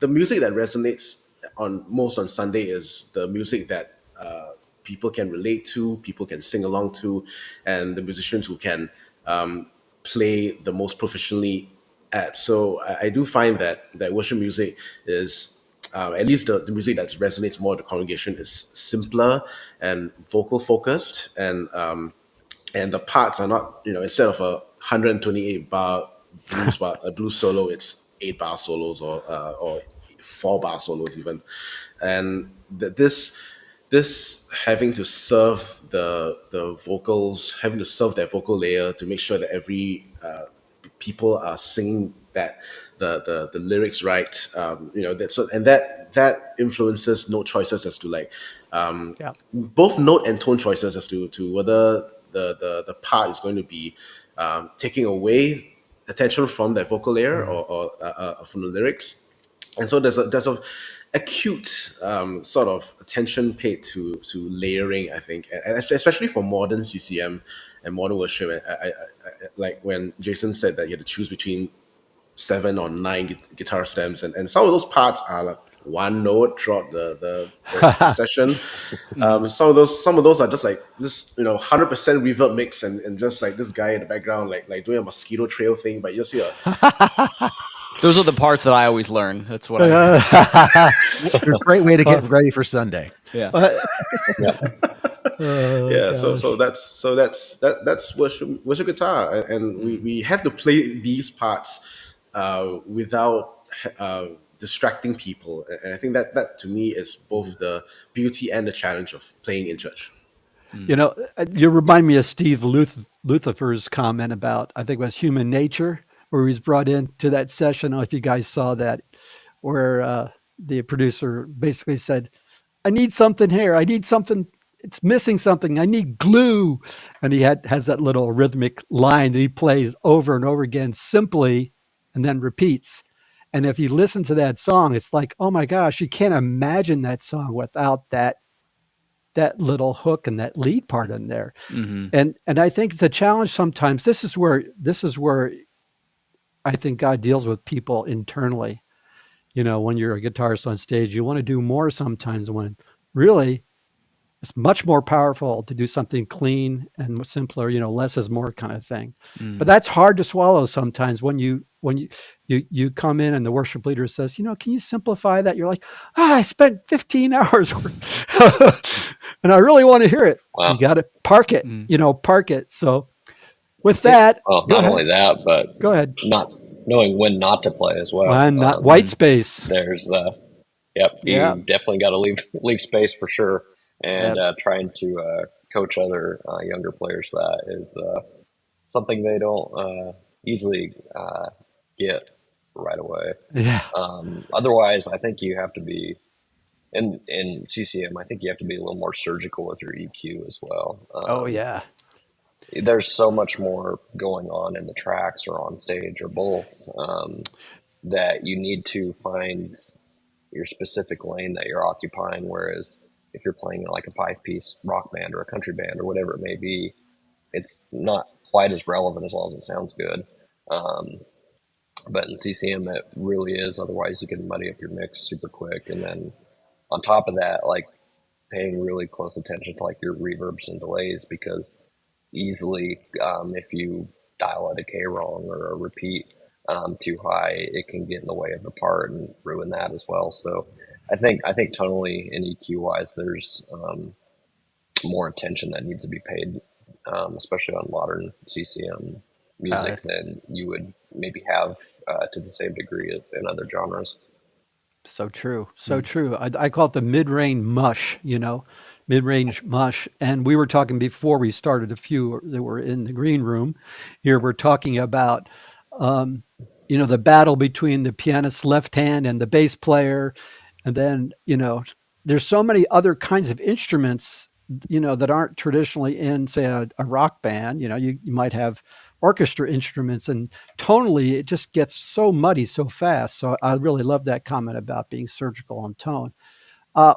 the music that resonates on Sunday is the music that people can relate to, people can sing along to, and the musicians who can play the most professionally at. So I do find that worship music is at least the music that resonates more with the congregation is simpler and vocal focused, and the parts are not, instead of a 128 bar a blues solo, it's 8 bar solos or 4 bar solos even, and this having to serve the vocals, having to serve that vocal layer to make sure that every people are singing that the lyrics right, that influences note choices as to like both note and tone choices as to whether the part is going to be taking away attention from that vocal layer or from the lyrics. And so there's a acute sort of attention paid to layering, I think, and especially for modern CCM and modern worship. I like when Jason said that you had to choose between 7 or 9 guitar stems, and some of those parts are like one note throughout the session. Some of those are just like this, 100% reverb mix, and just like this guy in the background like doing a mosquito trail thing, but you just hear Those are the parts that I always learn. That's what I. A great way to get ready for Sunday. Yeah. So that's worship guitar, and we have to play these parts without distracting people, and I think that to me is both the beauty and the challenge of playing in church. You remind me of Steve Luther's comment about, I think it was Human Nature, where he was brought into that session. I don't know if you guys saw that, where the producer basically said, I need something here. I need something. It's missing something. I need glue. And he has that little rhythmic line that he plays over and over again simply and then repeats. And if you listen to that song, it's like, oh my gosh, you can't imagine that song without that little hook and that lead part in there. And I think it's a challenge sometimes. This is where I think God deals with people internally. When you're a guitarist on stage, you want to do more sometimes, when really it's much more powerful to do something clean and simpler, less is more kind of thing. But that's hard to swallow sometimes when you come in and the worship leader says, can you simplify that? You're like, I spent 15 hours and I really want to hear it. Wow. You got to park it, park it. So with that, well, not only that, but go ahead. Not knowing when not to play as well. And not white space. There's you definitely got to leave space for sure. And trying to coach other younger players, that is something they don't easily get right away. Yeah. Otherwise, I think you have to be in CCM. I think you have to be a little more surgical with your EQ as well. Oh yeah. There's so much more going on in the tracks or on stage or both, that you need to find your specific lane that you're occupying. Whereas if you're playing in like a 5-piece rock band or a country band or whatever it may be, it's not quite as relevant as long as it sounds good. But in CCM, it really is. Otherwise, you can muddy up your mix super quick. And then on top of that, like paying really close attention to like your reverbs and delays, because easily, if you dial a decay wrong or a repeat too high, it can get in the way of the part and ruin that as well. So I think tonally and EQ wise, there's more attention that needs to be paid, especially on modern CCM music than you would maybe have to the same degree in other genres. So true. So true. I call it the mid-range mush, mid-range mush. And we were talking before we started, a few that were in the green room here. We're talking about, the battle between the pianist's left hand and the bass player. And then, there's so many other kinds of instruments, that aren't traditionally in, say, a rock band. You might have orchestra instruments, and tonally it just gets so muddy so fast. So I really love that comment about being surgical on tone.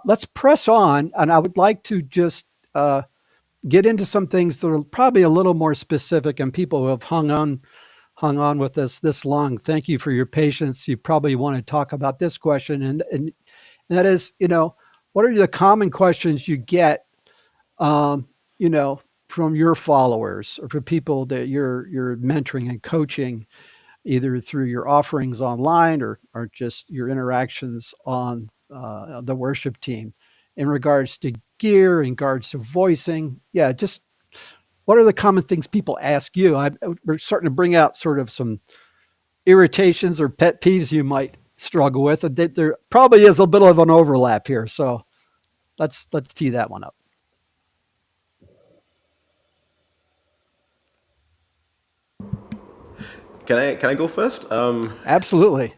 Let's press on, and I would like to just get into some things that are probably a little more specific, and people who have hung on with us this long, thank you for your patience. You probably want to talk about this question, and that is, what are the common questions you get, from your followers or from people that you're mentoring and coaching, either through your offerings online or just your interactions on the worship team, in regards to gear, in regards to voicing? Yeah, just what are the common things people ask you? We're starting to bring out sort of some irritations or pet peeves you might struggle with. There probably is a bit of an overlap here, so let's tee that one up. Can I go first? Absolutely.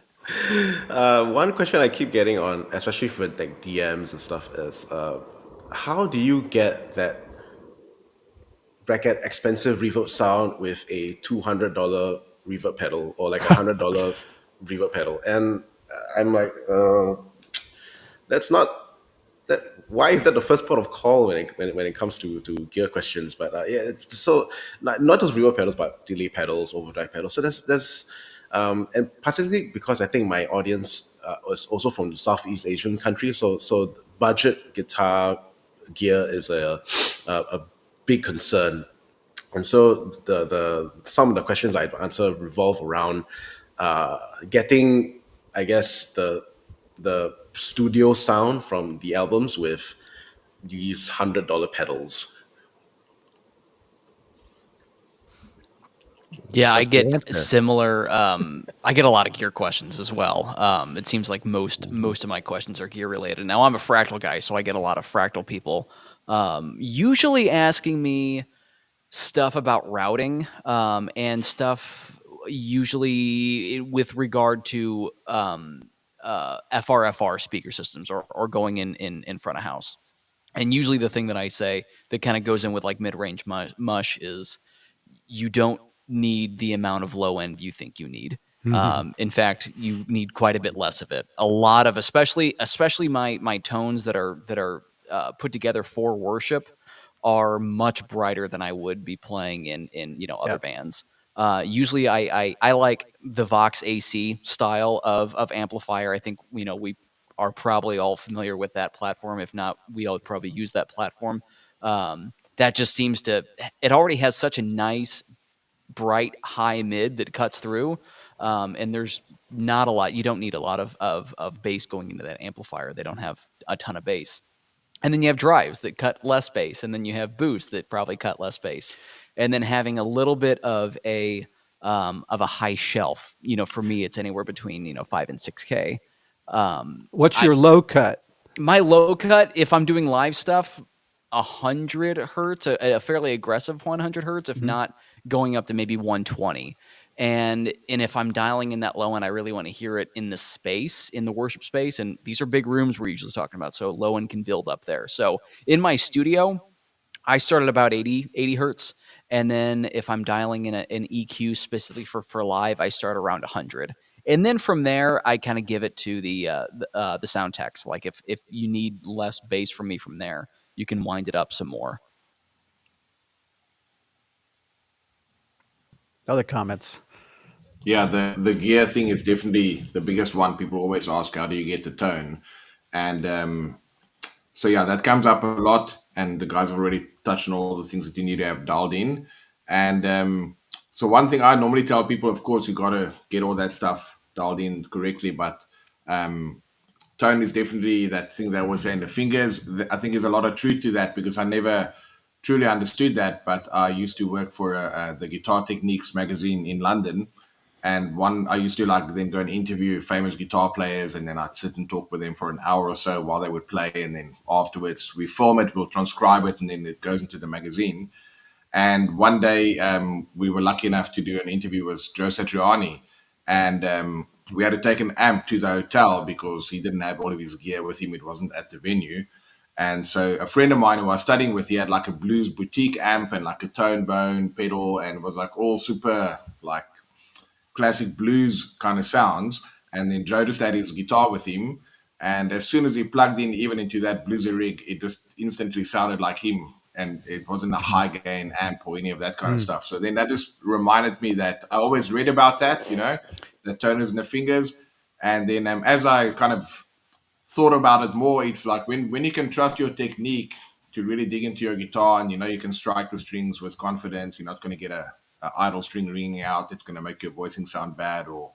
One question I keep getting on, especially for like DMs and stuff, is how do you get that bracket expensive reverb sound with a $200 reverb pedal or like $100 reverb pedal, and I'm like, that's not that. Why is that the first port of call when it comes to gear questions? But yeah, it's so not just reverb pedals, but delay pedals, overdrive pedals. So that's and particularly because I think my audience was also from the Southeast Asian country, so budget guitar gear is a big concern. And so the some of the questions I answer revolve around getting, I guess, the studio sound from the albums with these $100 pedals. Yeah, I That's the get answer. similar. I get a lot of gear questions as well. It seems like most of my questions are gear related. Now I'm a fractal guy, so I get a lot of fractal people, usually asking me stuff about routing, and stuff usually with regard to FRFR speaker systems, or going in front of house. And usually the thing that I say that kind of goes in with like mid-range mush is, you don't need the amount of low end you think you need. In fact, you need quite a bit less of it. A lot of, especially my tones that are put together for worship, are much brighter than I would be playing in other Yep. bands. Usually, I like the Vox AC style of amplifier. I think we are probably all familiar with that platform. If not, we all probably use that platform. That just seems to, it already has such a nice bright high mid that cuts through, and there's not a lot, you don't need a lot of bass going into that amplifier. They don't have a ton of bass. And then you have drives that cut less bass, and then you have boosts that probably cut less bass, and then having a little bit of a high shelf. For me, it's anywhere between 5 and 6K. What's your low cut? My low cut, if I'm doing live stuff, 100 hertz, a fairly aggressive 100 hertz, if not going up to maybe 120. And if I'm dialing in that low end, I really want to hear it in the space, in the worship space. And these are big rooms we're usually talking about, so low end can build up there. So in my studio, I start at about 80 hertz. And then if I'm dialing in an EQ specifically for live, I start around 100. And then from there, I kind of give it to the sound techs. Like if you need less bass from me from there, you can wind it up some more. Other comments? Yeah, the gear thing is definitely the biggest one. People always ask, how do you get the tone? And so yeah, that comes up a lot, and the guys have already touched on all the things that you need to have dialed in. And so one thing I normally tell people, of course, you got to get all that stuff dialed in correctly, but tone is definitely that thing that was saying the fingers. I think there's a lot of truth to that, because I never truly understood that, but I used to work for the Guitar Techniques magazine in London. And I used to like then go and interview famous guitar players, and then I'd sit and talk with them for an hour or so while they would play. And then afterwards we film it, we'll transcribe it, and then it goes into the magazine. And one day we were lucky enough to do an interview with Joe Satriani, and we had to take an amp to the hotel because he didn't have all of his gear with him. It wasn't at the venue. And so a friend of mine who I was studying with, he had like a blues boutique amp and like a tone bone pedal, and was like all super like classic blues kind of sounds. And then Joe just had his guitar with him. And as soon as he plugged in even into that bluesy rig, it just instantly sounded like him. And it wasn't a high gain amp or any of that kind of stuff. So then that just reminded me that I always read about that, the toners and the fingers. And then as I kind of thought about it more, it's like when you can trust your technique to really dig into your guitar, and you can strike the strings with confidence. You're not going to get a idle string ringing out. It's going to make your voicing sound bad, or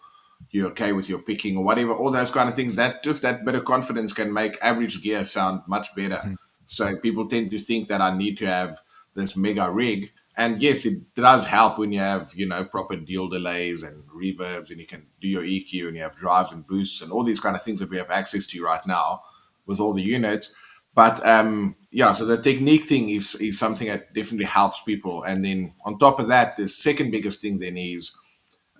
you're okay with your picking or whatever. All those kind of things. That bit of confidence can make average gear sound much better. So people tend to think that I need to have this mega rig. And yes, it does help when you have, proper deal delays and reverbs, and you can do your EQ, and you have drives and boosts and all these kind of things that we have access to right now with all the units. But so the technique thing is something that definitely helps people. And then on top of that, the second biggest thing then is,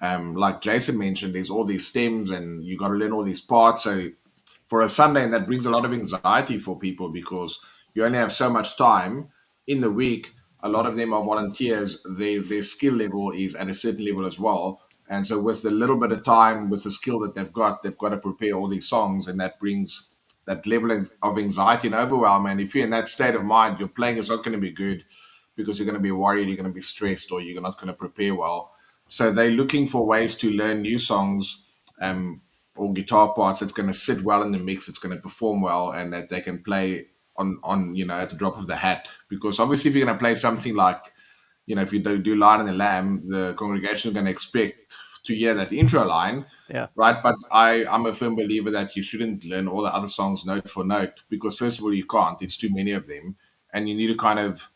like Jason mentioned, there's all these stems, and you got to learn all these parts. So for a Sunday, and that brings a lot of anxiety for people, because you only have so much time in the week. A lot of them are volunteers. Their skill level is at a certain level as well. And so with the little bit of time, with the skill that they've got to prepare all these songs, and that brings that level of anxiety and overwhelm. And if you're in that state of mind, your playing is not going to be good because you're going to be worried, you're going to be stressed, or you're not going to prepare well. So they're looking for ways to learn new songs, or guitar parts that's going to sit well in the mix, it's going to perform well, and that they can play on at the drop of the hat. Because obviously, if you're going to play something like, if you do Lion and the Lamb, the congregation is going to expect to hear that intro line, Yeah. right? But I'm a firm believer that you shouldn't learn all the other songs note for note, because first of all, you can't. It's too many of them, and you need to kind of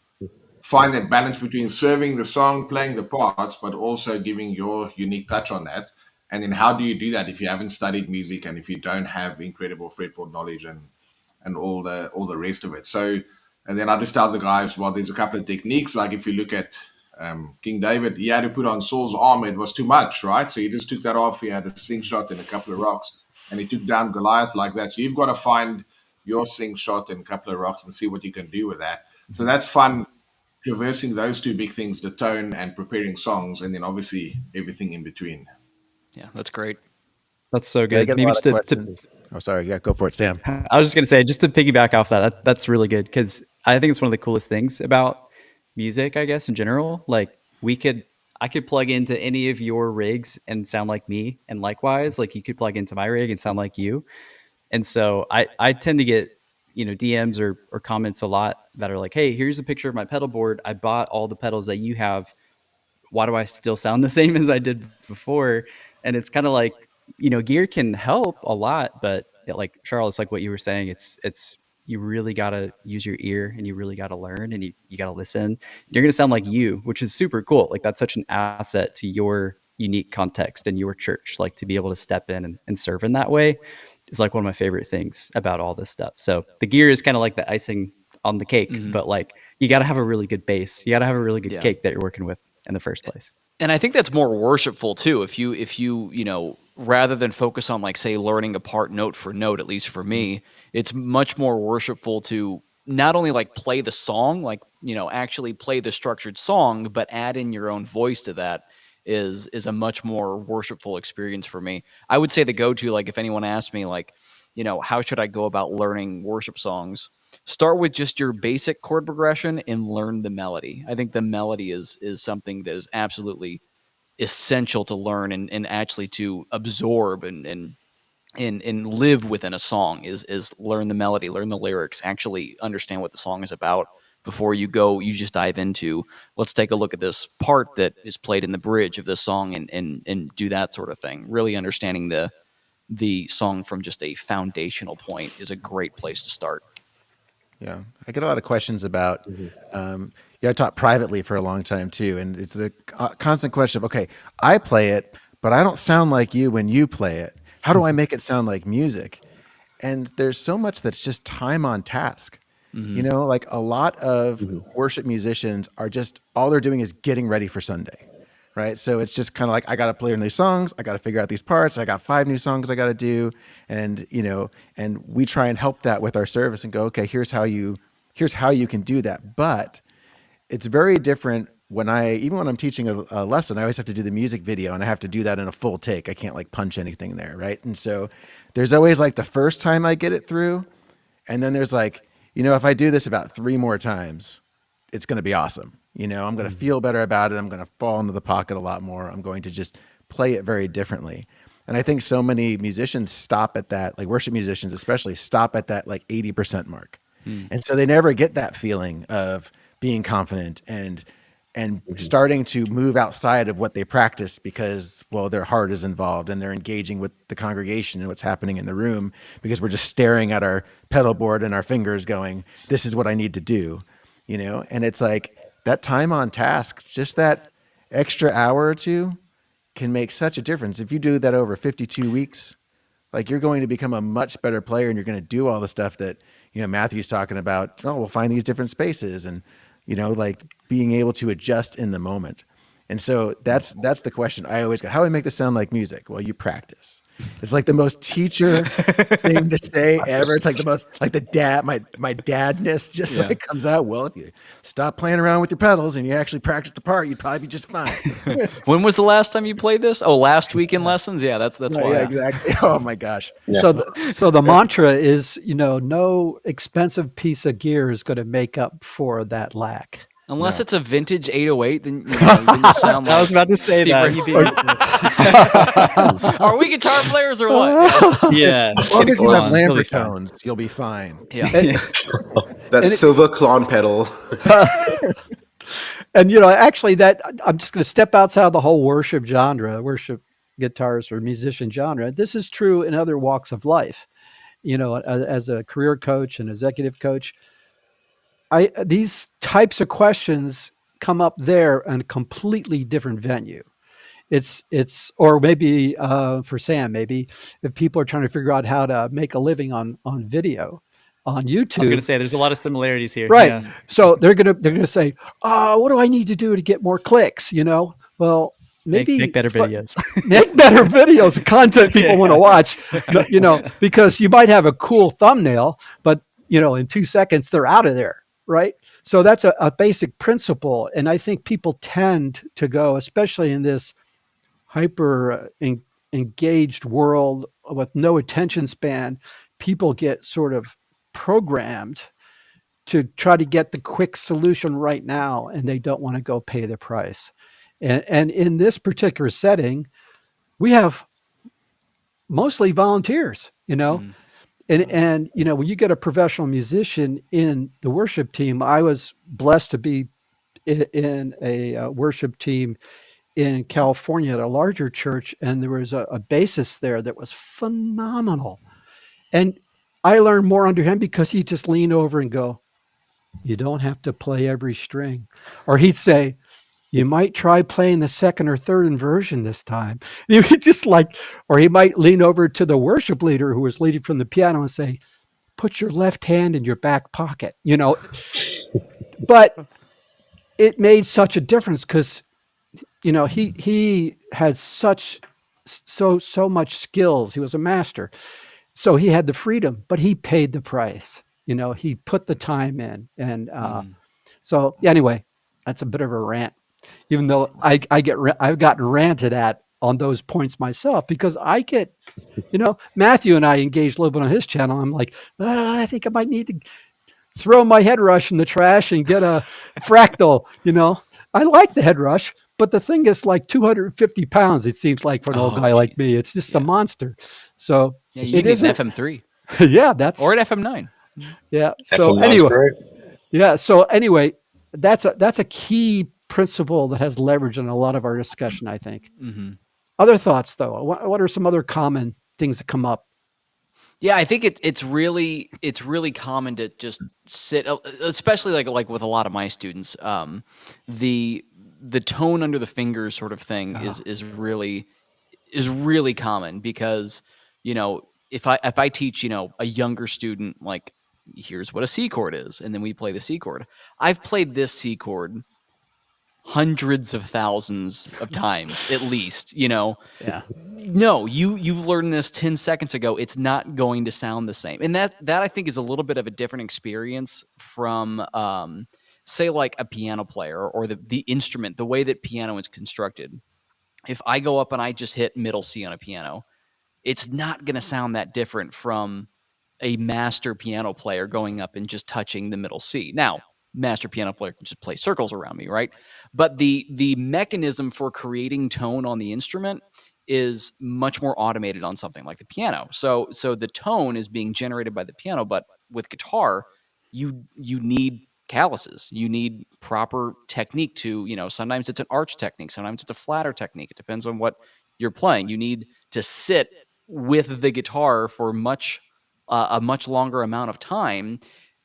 find that balance between serving the song, playing the parts, but also giving your unique touch on that. And then how do you do that if you haven't studied music and if you don't have incredible fretboard knowledge and all the rest of it? So, and then I just tell the guys, well, there's a couple of techniques. Like if you look at King David, he had to put on Saul's armor. It was too much, right? So he just took that off. He had a slingshot and a couple of rocks, and he took down Goliath like that. So you've got to find your slingshot and a couple of rocks and see what you can do with that. So that's fun, traversing those two big things, the tone and preparing songs, and then obviously everything in between. Yeah, that's great. That's so Yeah, I good. get a Maybe lot just of to questions. Oh, sorry. Yeah, go for it, Sam. I was just going to say, just to piggyback off that's really good, because I think it's one of the coolest things about music, I guess, in general. Like I could plug into any of your rigs and sound like me, and likewise, like you could plug into my rig and sound like you. And so I tend to get, DMs or comments a lot that are like, hey, here's a picture of my pedal board. I bought all the pedals that you have. Why do I still sound the same as I did before? And it's kind of like, gear can help a lot, but like Charl, it's like what you were saying. It's you really got to use your ear, and you really got to learn, and you got to listen. You're going to sound like you, which is super cool. Like that's such an asset to your unique context and your church. Like to be able to step in and serve in that way is like one of my favorite things about all this stuff. So the gear is kind of like the icing on the cake, but like you got to have a really good base. You got to have a really good cake that you're working with in the first place. And I think that's more worshipful too. If you rather than focus on, like, say, learning a part note for note, at least for me, it's much more worshipful to not only like play the song, like, actually play the structured song, but add in your own voice to that is a much more worshipful experience for me. I would say the go-to, like if anyone asked me, like, how should I go about learning worship songs? Start with just your basic chord progression and learn the melody. I think the melody is something that is absolutely essential to learn and actually to absorb and live within a song is learn the melody, learn the lyrics, actually understand what the song is about before you just dive into, let's take a look at this part that is played in the bridge of this song and do that sort of thing. Really understanding the song from just a foundational point is a great place to start. Yeah, I get a lot of questions about. I taught privately for a long time too, and it's a constant question of, okay, I play it, but I don't sound like you when you play it. How do I make it sound like music? And there's so much that's just time on task. Like a lot of worship musicians are just, all they're doing is getting ready for Sunday, right? So it's just kind of like, I got to play these songs, I got to figure out these parts, I got 5 new songs I got to do, and and we try and help that with our service and go, okay, here's how you can do that. But it's very different even when I'm teaching a lesson, I always have to do the music video, and I have to do that in a full take. I can't like punch anything there, right? And so there's always like the first time I get it through, and then there's like, if I do this about 3 more times, it's going to be awesome. I'm going to feel better about it. I'm going to fall into the pocket a lot more. I'm going to just play it very differently. And I think so many musicians stop at that, like worship musicians especially, stop at that like 80% mark. And so they never get that feeling of being confident and starting to move outside of what they practice because, well, their heart is involved and they're engaging with the congregation and what's happening in the room, because we're just staring at our pedal board and our fingers going, this is what I need to do, And it's like that time on task, just that extra hour or two can make such a difference. If you do that over 52 weeks, like you're going to become a much better player, and you're going to do all the stuff that, Matthew's talking about. Oh, we'll find these different spaces and, like being able to adjust in the moment. And so that's the question I always got. How do I make this sound like music? Well, you practice. It's like the most teacher thing to say ever. It's like the most, like the dad, my dadness just like comes out. Well, if you stop playing around with your pedals and you actually practice the part, you'd probably be just fine. When was the last time you played this? Oh, last week in lessons? Yeah, that's Right, why. yeah, exactly. Oh my gosh. Yeah. So the mantra is, no expensive piece of gear is going to make up for that lack. Unless it's a vintage 808, then then you sound like I was about to say Steve that. Ray. Are we guitar players or what? Yeah. As long as you have You'll be Lambert fine. tones, you'll be fine. Yeah. That silver clon pedal. And actually, that I'm just going to step outside the whole worship genre, worship guitarist or musician genre. This is true in other walks of life. As a career coach and executive coach, these types of questions come up there in a completely different venue. It's or maybe for Sam, maybe if people are trying to figure out how to make a living on video on YouTube. I was going to say there's a lot of similarities here. Right. Yeah. So they're gonna say, what do I need to do to get more clicks? Well, maybe Make better videos. make better videos, the content people want to watch. Because you might have a cool thumbnail, but in 2 seconds they're out of there. Right. So that's a basic principle. And I think people tend to go, especially in this hyper engaged world with no attention span, people get sort of programmed to try to get the quick solution right now, and they don't want to go pay the price. And in this particular setting, we have mostly volunteers, Mm. and when you get a professional musician in the worship team, I was blessed to be in a worship team in California at a larger church, and there was a bassist there that was phenomenal. And I learned more under him because he'd just lean over and go, "You don't have to play every string." Or he'd say, "You might try playing the second or third inversion this time." And he would just or he might lean over to the worship leader who was leading from the piano and say, "Put your left hand in your back pocket," But it made such a difference because, he had so much skills. He was a master. So he had the freedom, but he paid the price. He put the time in. And so anyway, that's a bit of a rant, even though I've gotten ranted at on those points myself, because I get, Matthew and I engaged a little bit on his channel. I'm like, I think I might need to throw my head rush in the trash and get a fractal. I like the head rush, but the thing is like 250 pounds, it seems like, for an old guy like me. It's just a monster. So Yeah, you need an FM3 yeah, that's or an FM9. yeah. So FM9's anyway, great. yeah. So anyway, that's a key principle that has leverage in a lot of our discussion, I think. Mm-hmm. Other thoughts, though? What are some other common things that come up? Yeah, I think it's really common to just sit, especially like with a lot of my students. The tone under the fingers sort of thing is really common because if I teach a younger student, like, here's what a C chord is, and then we play the C chord. I've played this C chord hundreds of thousands of times at least. Yeah. No, you've learned this 10 seconds ago. It's not going to sound the same. And that I think is a little bit of a different experience from say like a piano player or the instrument, the way that piano is constructed. If I go up and I just hit middle C on a piano, it's not going to sound that different from a master piano player going up and just touching the middle C. Now, master piano player can just play circles around me, right? But the mechanism for creating tone on the instrument is much more automated on something like the piano. So the tone is being generated by the piano, but with guitar, you need calluses. You need proper technique to, sometimes it's an arch technique, sometimes it's a flatter technique. It depends on what you're playing. You need to sit with the guitar for a much longer amount of time.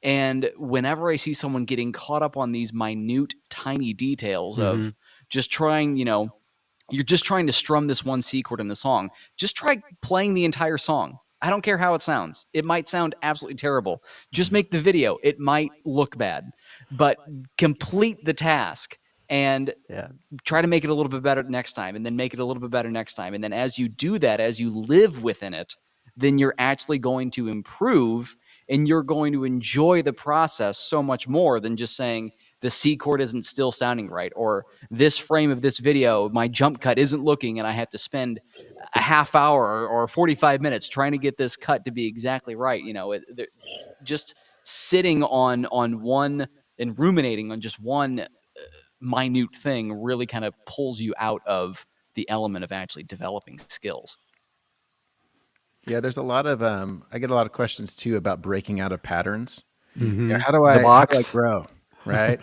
And whenever I see someone getting caught up on these minute, tiny details of just trying, you're just trying to strum this one C chord in the song, just try playing the entire song. I don't care how it sounds. It might sound absolutely terrible. Just make the video. It might look bad, but complete the task and Yeah. try to make it a little bit better next time, and then make it a little bit better next time. And then as you do that, as you live within it, then you're actually going to improve, and you're going to enjoy the process so much more than just saying the C chord isn't still sounding right, or this frame of this video, my jump cut isn't looking, and I have to spend a half hour or 45 minutes trying to get this cut to be exactly right. Just sitting on one and ruminating on just one minute thing really kind of pulls you out of the element of actually developing skills. Yeah, there's a lot of I get a lot of questions too about breaking out of patterns. Mm-hmm. How do I box. grow? Right.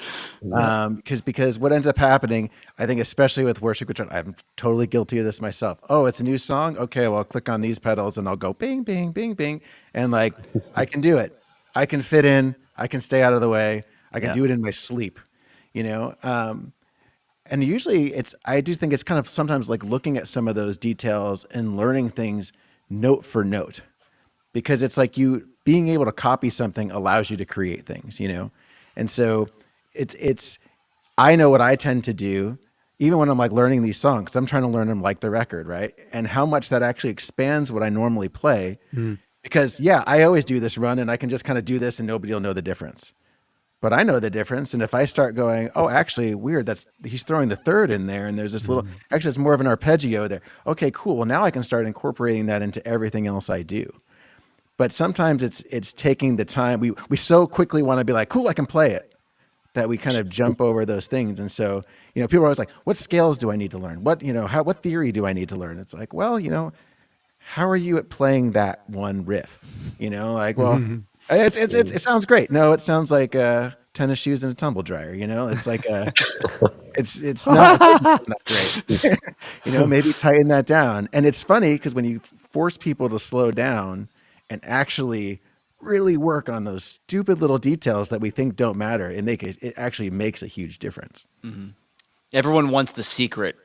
Because what ends up happening, I think, especially with worship guitar, I'm totally guilty of this myself. Oh, it's a new song. Okay, well, I'll click on these pedals and I'll go bing, bing, bing, bing. And like, I can do it. I can fit in. I can stay out of the way. I can do it in my sleep, and usually I do think it's kind of sometimes like looking at some of those details and learning things note for note, because it's like you being able to copy something allows you to create things, And so I know what I tend to do, even when I'm like learning these songs, 'cause I'm trying to learn them like the record, right? And how much that actually expands what I normally play. Because I always do this run and I can just kind of do this and nobody will know the difference. But I know the difference. And if I start going, oh, actually weird, he's throwing the third in there. And there's this little, actually it's more of an arpeggio there. Okay, cool. Well, now I can start incorporating that into everything else I do. But sometimes it's taking the time. We so quickly want to be like, cool, I can play it, that we kind of jump over those things. And so, people are always like, what scales do I need to learn? What theory do I need to learn? It's like, well, how are you at playing that one riff? It sounds great. No, it sounds like tennis shoes and a tumble dryer. It's like it's not great. Maybe tighten that down. And it's funny because when you force people to slow down and actually really work on those stupid little details that we think don't matter, it actually makes a huge difference. Mm-hmm. Everyone wants the secret.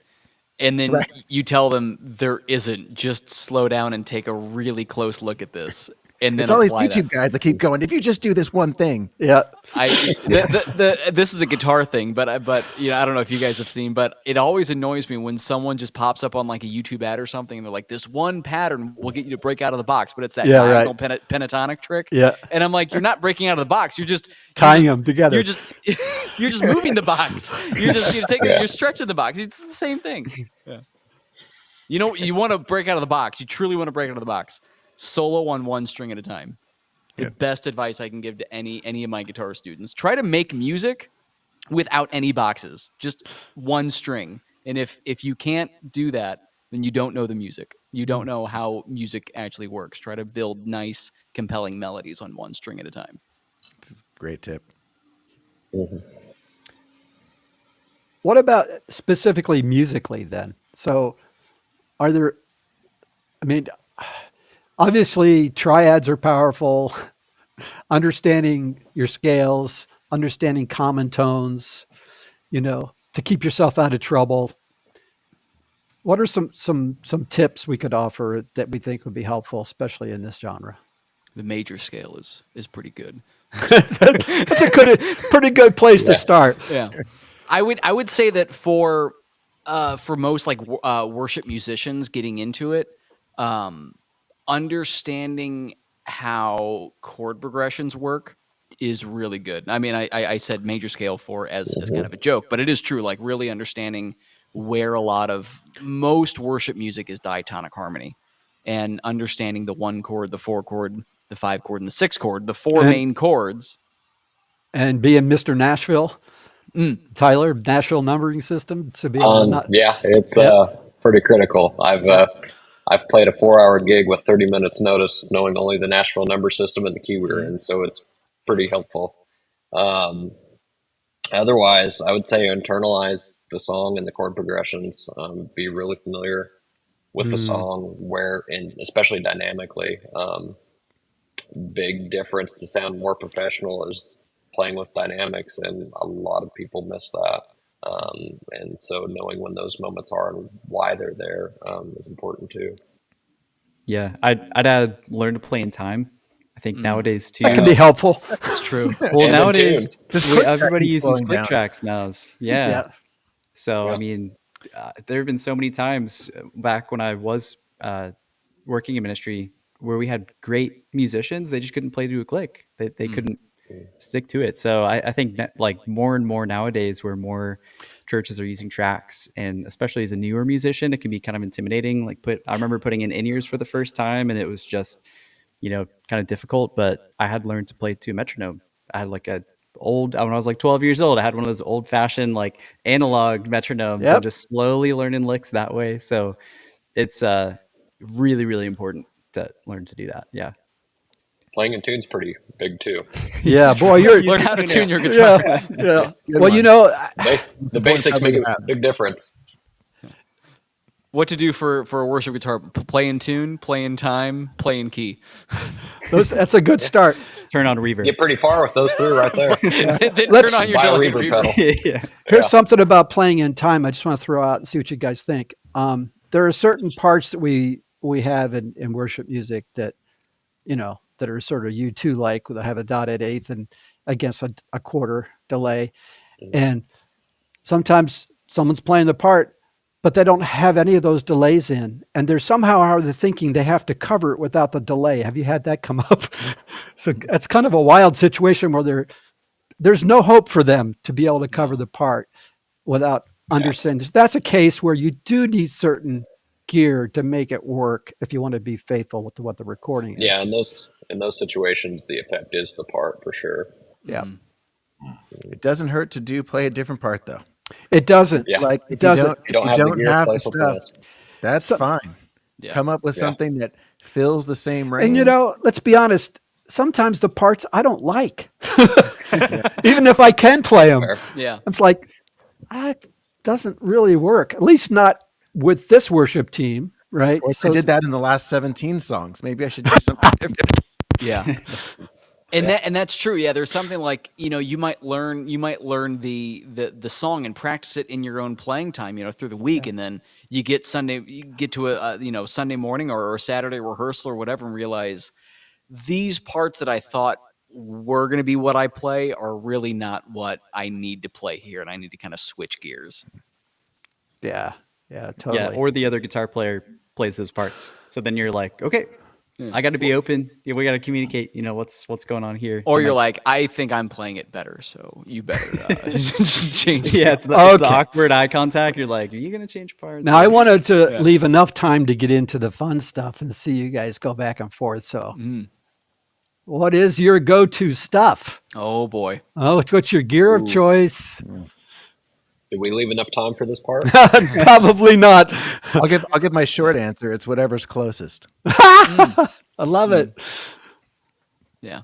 And then you tell them there isn't. Just slow down and take a really cllose look at this. And then it's all these YouTube guys that keep going, if you just do this one thing. Yeah. This is a guitar thing, but I don't know if you guys have seen, but it always annoys me when someone just pops up on like a YouTube ad or something, and they're like, this one pattern will get you to break out of the box, but it's that diagonal pentatonic trick. Yeah. And I'm like, you're not breaking out of the box. You're just tying them together. You're just moving the box. You're stretching the box. It's the same thing. Yeah. You want to break out of the box. You truly want to break out of the box. Solo on one string at a time. The best advice I can give to any of my guitar students. Try to make music without any boxes, just one string. And if you can't do that, then you don't know the music. You don't know how music actually works. Try to build nice, compelling melodies on one string at a time. That's a great tip. Mm-hmm. What about specifically musically then? So obviously triads are powerful. Understanding your scales, understanding common tones, to keep yourself out of trouble. What are some tips we could offer that we think would be helpful, especially in this genre? The major scale is pretty good. That's a pretty good place to start. Yeah, I would say that for most like worship musicians getting into it, understanding how chord progressions work is really good. I mean, I said major scale as kind of a joke, but it is true. Like really understanding where a lot of most worship music is diatonic harmony, and understanding the 1 chord, the 4 chord, the 5 chord, and the 6 chord, the 4 main chords. And being Mr. Nashville, Tyler, Nashville numbering system to be able to it's pretty critical. I've played a 4-hour gig with 30 minutes notice, knowing only the Nashville number system and the key we were in, so it's pretty helpful. Otherwise, I would say internalize the song and the chord progressions. Be really familiar with the song, especially dynamically. Big difference to sound more professional is playing with dynamics, and a lot of people miss that. And so knowing when those moments are and why they're there is important too. Yeah, I'd add learn to play in time. I think nowadays too. That can be helpful. It's true. Well, nowadays Just everybody uses click down. tracks now. Yeah. So, Yeah. I mean, there have been so many times back when I was working in ministry where we had great musicians. They just couldn't play to a click. They couldn't stick to it. So I think like more and more nowadays where more churches are using tracks, and especially as a newer musician, it can be kind of intimidating. Like I remember putting in ears for the first time, and it was just, kind of difficult, but I had learned to play to a metronome. I had like when I was like 12 years old, I had one of those old fashioned like analog metronomes. Yep. And just slowly learning licks that way. So it's really, really important to learn to do that. Yeah. Playing in tune's pretty big too. Yeah, boy, you're Learn how to tune your guitar. yeah. Good Well, one. The basics make a big difference. What to do for a worship guitar? Play in tune, play in time, play in key. That's a good start. Turn on reverb. Get pretty far with those three right there. Then Let's turn on your buy a delay reverb reverb. pedal. Yeah. Here's something about playing in time I just want to throw out and see what you guys think. There are certain parts that we have in worship music that, that are sort of U2 like, that have a dotted eighth and against a quarter delay. And sometimes someone's playing the part, but they don't have any of those delays in. And they're somehow how they're thinking they have to cover it without the delay. Have you had that come up? So that's kind of a wild situation where there's no hope for them to be able to cover the part without understanding this. That's a case where you do need certain gear to make it work if you want to be faithful to what the recording is. Yeah, in those situations, the effect is the part for sure. Yeah. It doesn't hurt to play a different part though. It doesn't. Yeah. Like if It doesn't. You don't have the gear, play something else. that's fine. Yeah. Come up with Yeah. something that fills the same range. And let's be honest, sometimes the parts I don't like. Even if I can play them. Fair. Yeah. It's like, it doesn't really work. At least not with this worship team, right? Or if I did that in the last 17 songs, maybe I should do something different. Yeah. And that's true. Yeah, there's something like, you might learn the song and practice it in your own playing time, through the week, and then you get to a Sunday morning or Saturday rehearsal or whatever, and realize these parts that I thought were going to be what I play are really not what I need to play here, and I need to kind of switch gears. Yeah, totally. Yeah. Or the other guitar player plays those parts. So then you're like, okay, I got to be open. Yeah, we got to communicate, what's going on here. Or And you're like, like, I think I'm playing it better, so you better change. yeah, it's the Okay. awkward eye contact. You're like, are you going to change parts? Now, I wanted to leave enough time to get into the fun stuff and see you guys go back and forth. So, what is your go-to stuff? Oh boy. Oh, what's your gear of choice? Did we leave enough time for this part? Probably not. I'll give my short answer. It's whatever's closest. I love it. Yeah.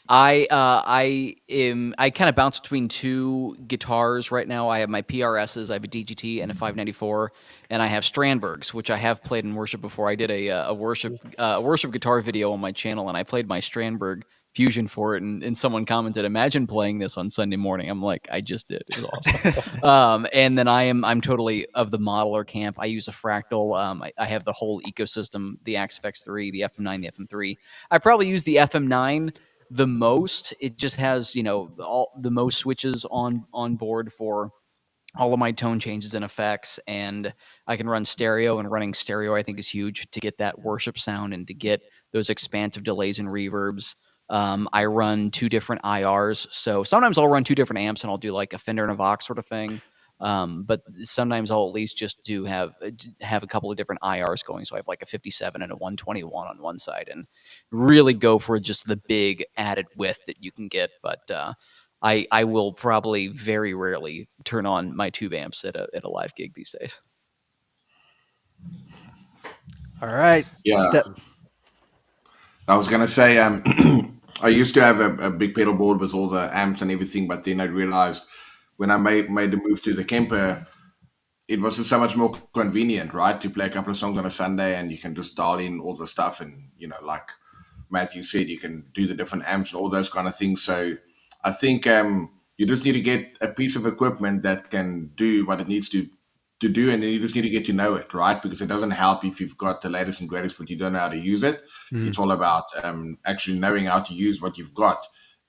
I kind of bounce between two guitars right now. I have my PRSs, I have a DGT and a 594, and I have Strandbergs, which I have played in worship before. I did a worship guitar video on my channel, and I played my Strandberg Fusion for it, and someone commented, "Imagine playing this on Sunday morning." I'm like, I just did. It was awesome. And then I'm totally of the modeler camp. I use a Fractal. I have the whole ecosystem: the Axe-FX3, the FM9, the FM3. I probably use the FM9 the most. It just has all the most switches on board for all of my tone changes and effects, and I can run stereo, and running stereo I think is huge to get that worship sound and to get those expansive delays and reverbs. I run two different IRs, so sometimes I'll run two different amps and I'll do like a Fender and a Vox sort of thing. But sometimes I'll at least just have a couple of different IRs going. So I have like a 57 and a 121 on one side, and really go for just the big added width that you can get. But I will probably very rarely turn on my tube amps at a live gig these days. All right. Yeah. I was gonna say, I used to have a big pedal board with all the amps and everything, but then I realized when I made the move to the Kemper, it was just so much more convenient, right? To play a couple of songs on a Sunday and you can just dial in all the stuff, and like Matthew said, you can do the different amps and all those kind of things. So I think you just need to get a piece of equipment that can do what it needs to do, and then you just need to get to know it, right? Because it doesn't help if you've got the latest and greatest but you don't know how to use it. It's all about actually knowing how to use what you've got.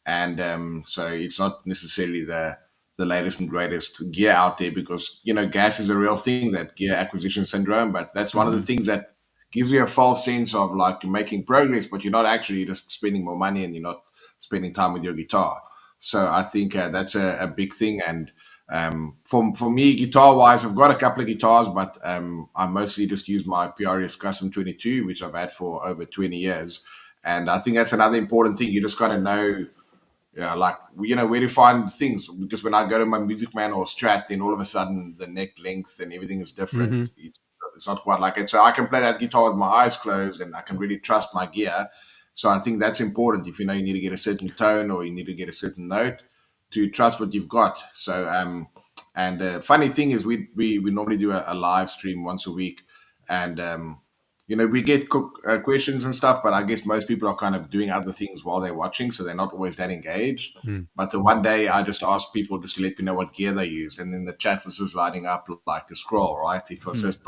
And so it's not necessarily the the latest and greatest gear out there, because gas is a real thing, that gear acquisition syndrome. But that's one of the things that gives you a false sense of like you're making progress, but you're not actually, you're just spending more money and you're not spending time with your guitar. So I think that's a big thing. And for me, guitar wise, I've got a couple of guitars, but I mostly just use my PRS Custom 22, which I've had for over 20 years. And I think that's another important thing. You just got to know, like, where to find things. Because when I go to my Music Man or Strat, then all of a sudden the neck length and everything is different. It's not quite like it. So I can play that guitar with my eyes closed and I can really trust my gear. So I think that's important. If you need to get a certain tone or you need to get a certain note, to trust what you've got. So and the funny thing is we normally do a live stream once a week, and we get questions and stuff, but I guess most people are kind of doing other things while they're watching, so they're not always that engaged. But the one day I just asked people just to let me know what gear they used, and then the chat was just lighting up like a scroll, right? It was just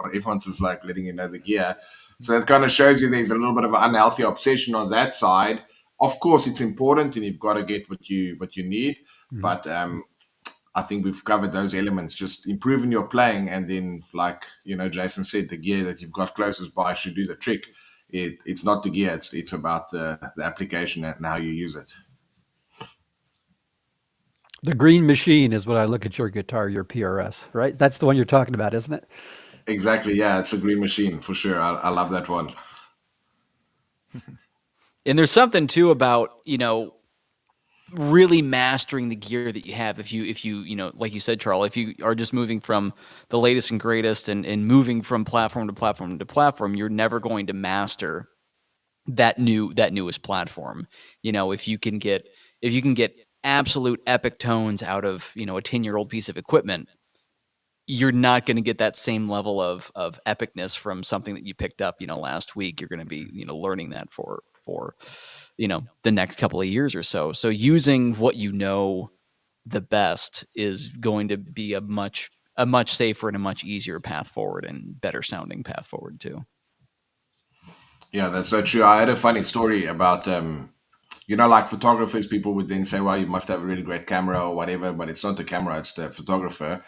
everyone's just like letting you know the gear. So it kind of shows you there's a little bit of an unhealthy obsession on that side. Of course, it's important, and you've got to get what you need. But I think we've covered those elements. Just improving your playing, and then, like Jason said, the gear that you've got closest by should do the trick. It's not the gear; it's about the application and how you use it. The green machine is what I look at your guitar, your PRS, right? That's the one you're talking about, isn't it? Exactly. Yeah, it's a green machine for sure. I love that one. And there's something too about, really mastering the gear that you have. If you like you said, Charl, if you are just moving from the latest and greatest and moving from platform to platform to platform, you're never going to master that newest platform. If you can get absolute epic tones out of, a 10-year-old piece of equipment, you're not going to get that same level of epicness from something that you picked up, last week. You're going to be, learning that for the next couple of years or so. So using what the best is going to be a much safer and a much easier path forward, and better sounding path forward too. Yeah, that's so true. I had a funny story about like photographers, people would then say, well, you must have a really great camera or whatever, but it's not the camera, it's the photographer.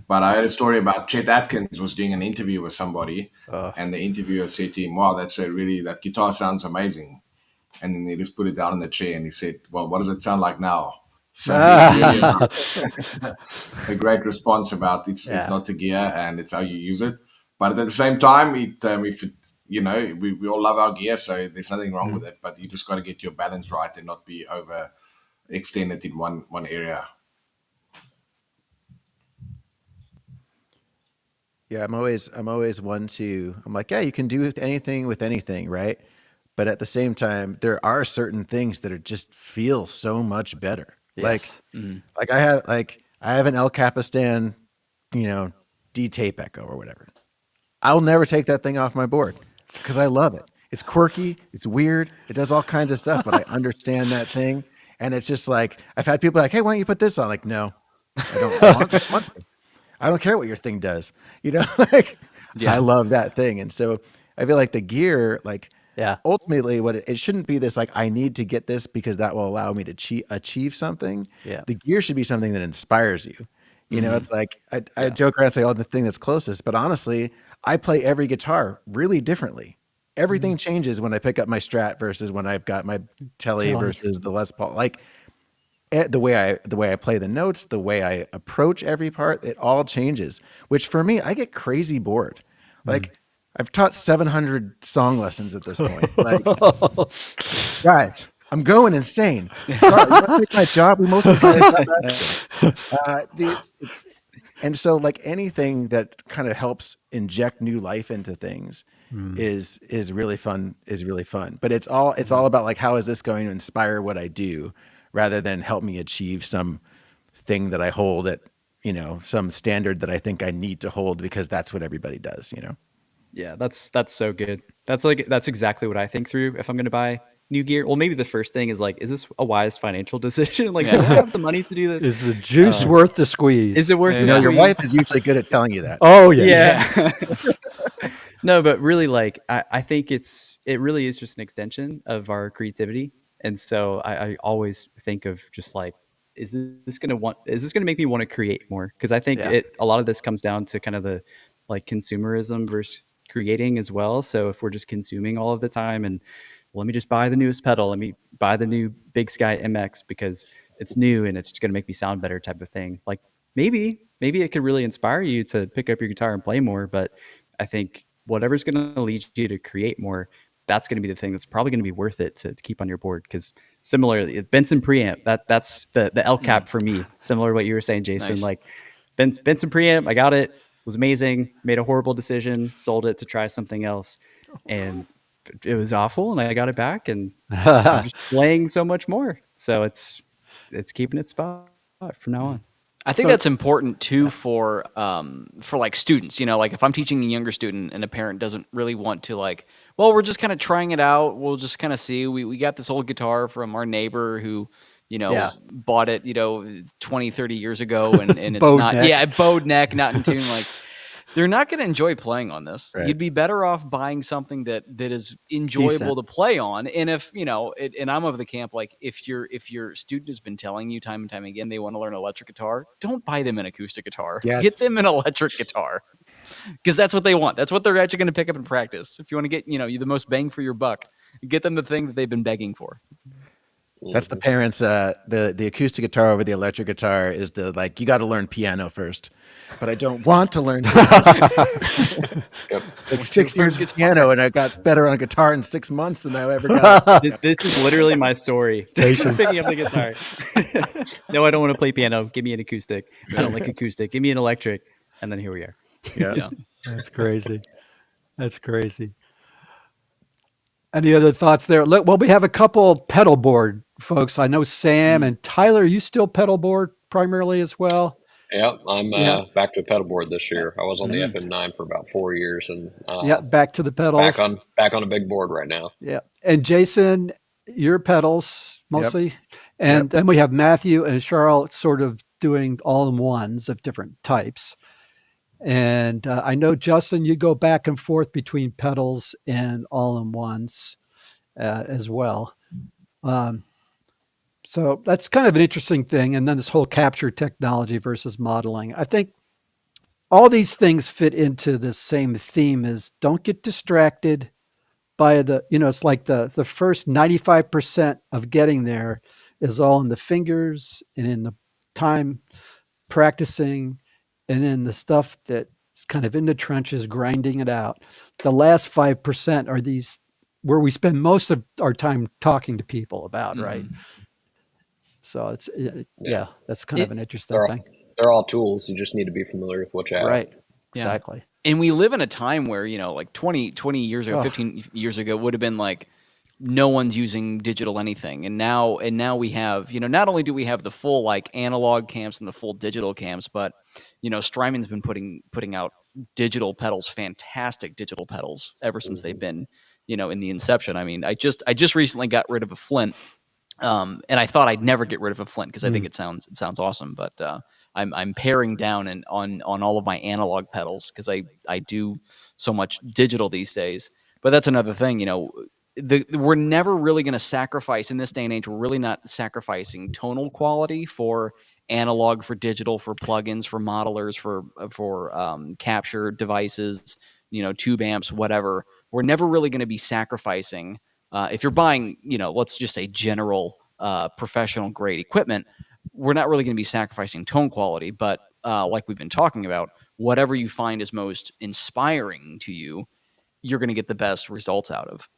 But I had a story about Chet Atkins was doing an interview with somebody, and the interviewer said to him, wow, that guitar sounds amazing. And then he just put it down in the chair and he said, well, what does it sound like now? So it's really a great response about it's not the gear and it's how you use it. But at the same time, we all love our gear, so there's nothing wrong with it. But you just got to get your balance right and not be over extended in one area. Yeah, I'm always one to, I'm like, yeah, you can do anything with anything, right? But at the same time, there are certain things that are just feel so much better. Yes. Like I have an El Capistan, D tape echo or whatever. I'll never take that thing off my board because I love it. It's quirky, it's weird, it does all kinds of stuff, but I understand that thing. And it's just like, I've had people like, hey, why don't you put this on? Like, no, I don't want to. I don't care what your thing does. I love that thing. And so I feel like the gear, ultimately what it shouldn't be this, like, I need to get this because that will allow me to achieve something. Yeah. The gear should be something that inspires you. It's like, I joke around and say, oh, the thing that's closest, but honestly, I play every guitar really differently. Everything changes when I pick up my Strat versus when I've got my Tele versus the Les Paul. Like, the way I play the notes, the way I approach every part, it all changes. Which for me, I get crazy bored. Like, I've taught 700 song lessons at this point. Like, guys, I'm going insane. Sorry, you want to take my job? We mostly and so, like, anything that kind of helps inject new life into things is really fun. But it's all about, like, how is this going to inspire what I do, rather than help me achieve some thing that I hold at, some standard that I think I need to hold because that's what everybody does. Yeah, that's so good. That's exactly what I think through if I'm going to buy new gear. Well, maybe the first thing is, like, is this a wise financial decision? Like, do I have the money to do this? Is the juice worth the squeeze? Is it worth the squeeze? Your wife is usually good at telling you that. Oh yeah. No, but really, like, I think it really is just an extension of our creativity. And so I always think of just, like, is this going to make me want to create more? Because I think Yeah. a lot of this comes down to kind of the like consumerism versus creating as well. So if we're just consuming all of the time and let me just buy the newest pedal, let me buy the new Big Sky MX because it's new and it's going to make me sound better type of thing. Like maybe it could really inspire you to pick up your guitar and play more. But I think whatever's going to lead you to create more, that's going to be the thing that's probably going to be worth it to keep on your board. Because similarly, Benson preamp, that's the L cap for me. Similar to what you were saying, Jason. Nice. Like Benson preamp, I got it. Was amazing. Made a horrible decision. Sold it to try something else, and it was awful. And I got it back, and I'm just playing so much more. So it's keeping its spot from now on. I think that's important too for like students, like if I'm teaching a younger student and a parent doesn't really want to like, well, we're just kind of trying it out. We'll just kind of see, we got this old guitar from our neighbor who, bought it, 20, 30 years ago and it's Bowed not, neck. bowed neck, not in tune. Like they're not going to enjoy playing on this. Right. You'd be better off buying something that is enjoyable Decent. to play on. And if, and I'm of the camp, like if your student has been telling you time and time again, they want to learn electric guitar, don't buy them an acoustic guitar. Yes. Get them an electric guitar because that's what they want. That's what they're actually going to pick up in practice. If you want to get, the most bang for your buck, get them the thing that they've been begging for. That's the parents. The acoustic guitar over the electric guitar is the like you got to learn piano first, but I don't want to learn piano. Like 6 years of piano, and I got better on guitar in 6 months than I ever got. This is literally my story. Patience. Picking up the guitar. No, I don't want to play piano. Give me an acoustic. I don't like acoustic. Give me an electric. And then here we are. Yeah. That's crazy. That's crazy. Any other thoughts there? Look, well, we have a couple pedal board folks. I know Sam and Tyler, you still pedal board primarily as well? Yep, I'm back to a pedal board this year. I was on the FM9 for about 4 years, and Yeah, back to the pedals. back on a big board right now. Yeah. And Jason, your pedals mostly. And then we have Matthew and Charl sort of doing all-in-ones of different types. And I know, Justin, you go back and forth between pedals and all-in-ones as well. So that's kind of an interesting thing. And then this whole capture technology versus modeling. I think all these things fit into the same theme is don't get distracted by the, it's like the first 95% of getting there is all in the fingers and in the time practicing and in the stuff that's kind of in the trenches, grinding it out. The last 5% are these where we spend most of our time talking to people about, right? So it's, that's kind of an interesting thing. They're all tools. You just need to be familiar with what you have. Right. Yeah. Exactly. And we live in a time where, like 20 years ago, 15 years ago would have been like, no one's using digital anything. And now we have, not only do we have the full like analog cams and the full digital cams, but, Strymon's been putting out digital pedals, fantastic digital pedals ever since they've been, in the inception. I mean, I just recently got rid of a Flint. And I thought I'd never get rid of a Flint because I think it sounds awesome, but I'm paring down on all of my analog pedals because I do so much digital these days. But that's another thing, we're never really going to sacrifice in this day and age. We're really not sacrificing tonal quality for analog, for digital, for plugins, for modelers, for capture devices, tube amps, whatever. We're never really going to be sacrificing. If you're buying, let's just say general professional grade equipment, we're not really going to be sacrificing tone quality. But like we've been talking about, whatever you find is most inspiring to you, you're going to get the best results out of.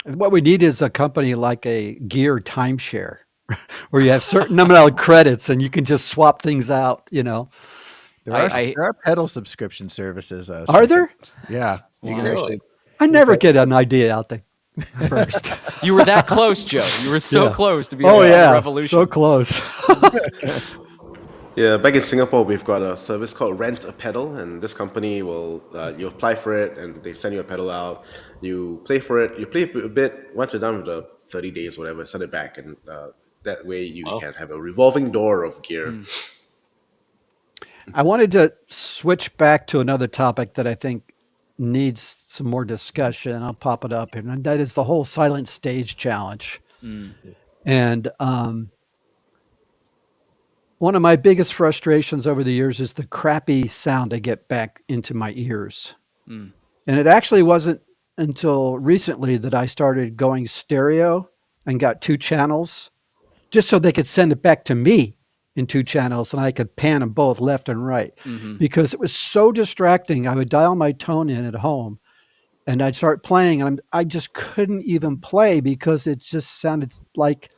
And what we need is a company like a gear timeshare where you have certain amount of credits and you can just swap things out, There are pedal subscription services. Are there? Yeah. You can Really? actually. I never get an idea out there first. You were that close, Joe. You were so Yeah. close to be Oh a yeah, revolution. so close. Yeah, back in Singapore, we've got a service called Rent a Pedal, and this company will you apply for it, and they send you a pedal out. You play for it, you play a bit. Once you're done with the 30 days, whatever, send it back, and that way you can have a revolving door of gear. I wanted to switch back to another topic that I think needs some more discussion. I'll pop it up here, and that is the whole silent stage challenge. And One of my biggest frustrations over the years is the crappy sound I get back into my ears. Mm. And it actually wasn't until recently that I started going stereo and got 2 channels just so they could send it back to me in 2 channels and I could pan them both left and right Mm-hmm. because it was so distracting. I would dial my tone in at home and I'd start playing and I just couldn't even play because it just sounded like,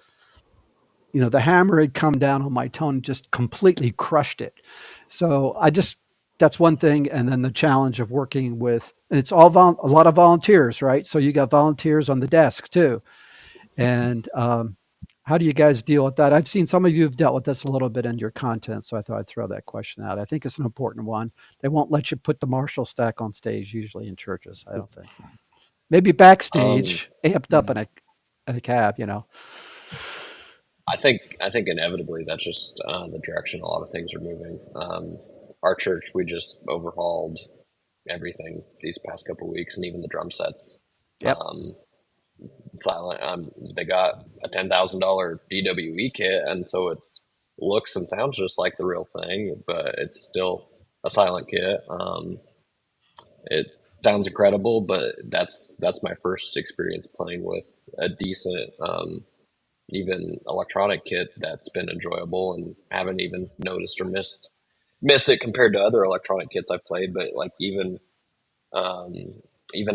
you know, the hammer had come down on my tone, just completely crushed it. So that's one thing. And then the challenge of working with, and it's all a lot of volunteers, right? So you got volunteers on the desk too. And how do you guys deal with that? I've seen some of you have dealt with this a little bit in your content. So I thought I'd throw that question out. I think it's an important one. They won't let you put the Marshall stack on stage, usually in churches, I don't think. Maybe backstage, amped up in a cab, you know. I think inevitably that's just the direction a lot of things are moving. Our church, we just overhauled everything these past couple of weeks, and even the drum sets. Yep. Silent. They got a $10,000 DWE kit, and so it's looks and sounds just like the real thing, but it's still a silent kit. It sounds incredible, but that's my first experience playing with a decent even electronic kit that's been enjoyable, and haven't even noticed or miss it compared to other electronic kits I've played. But like even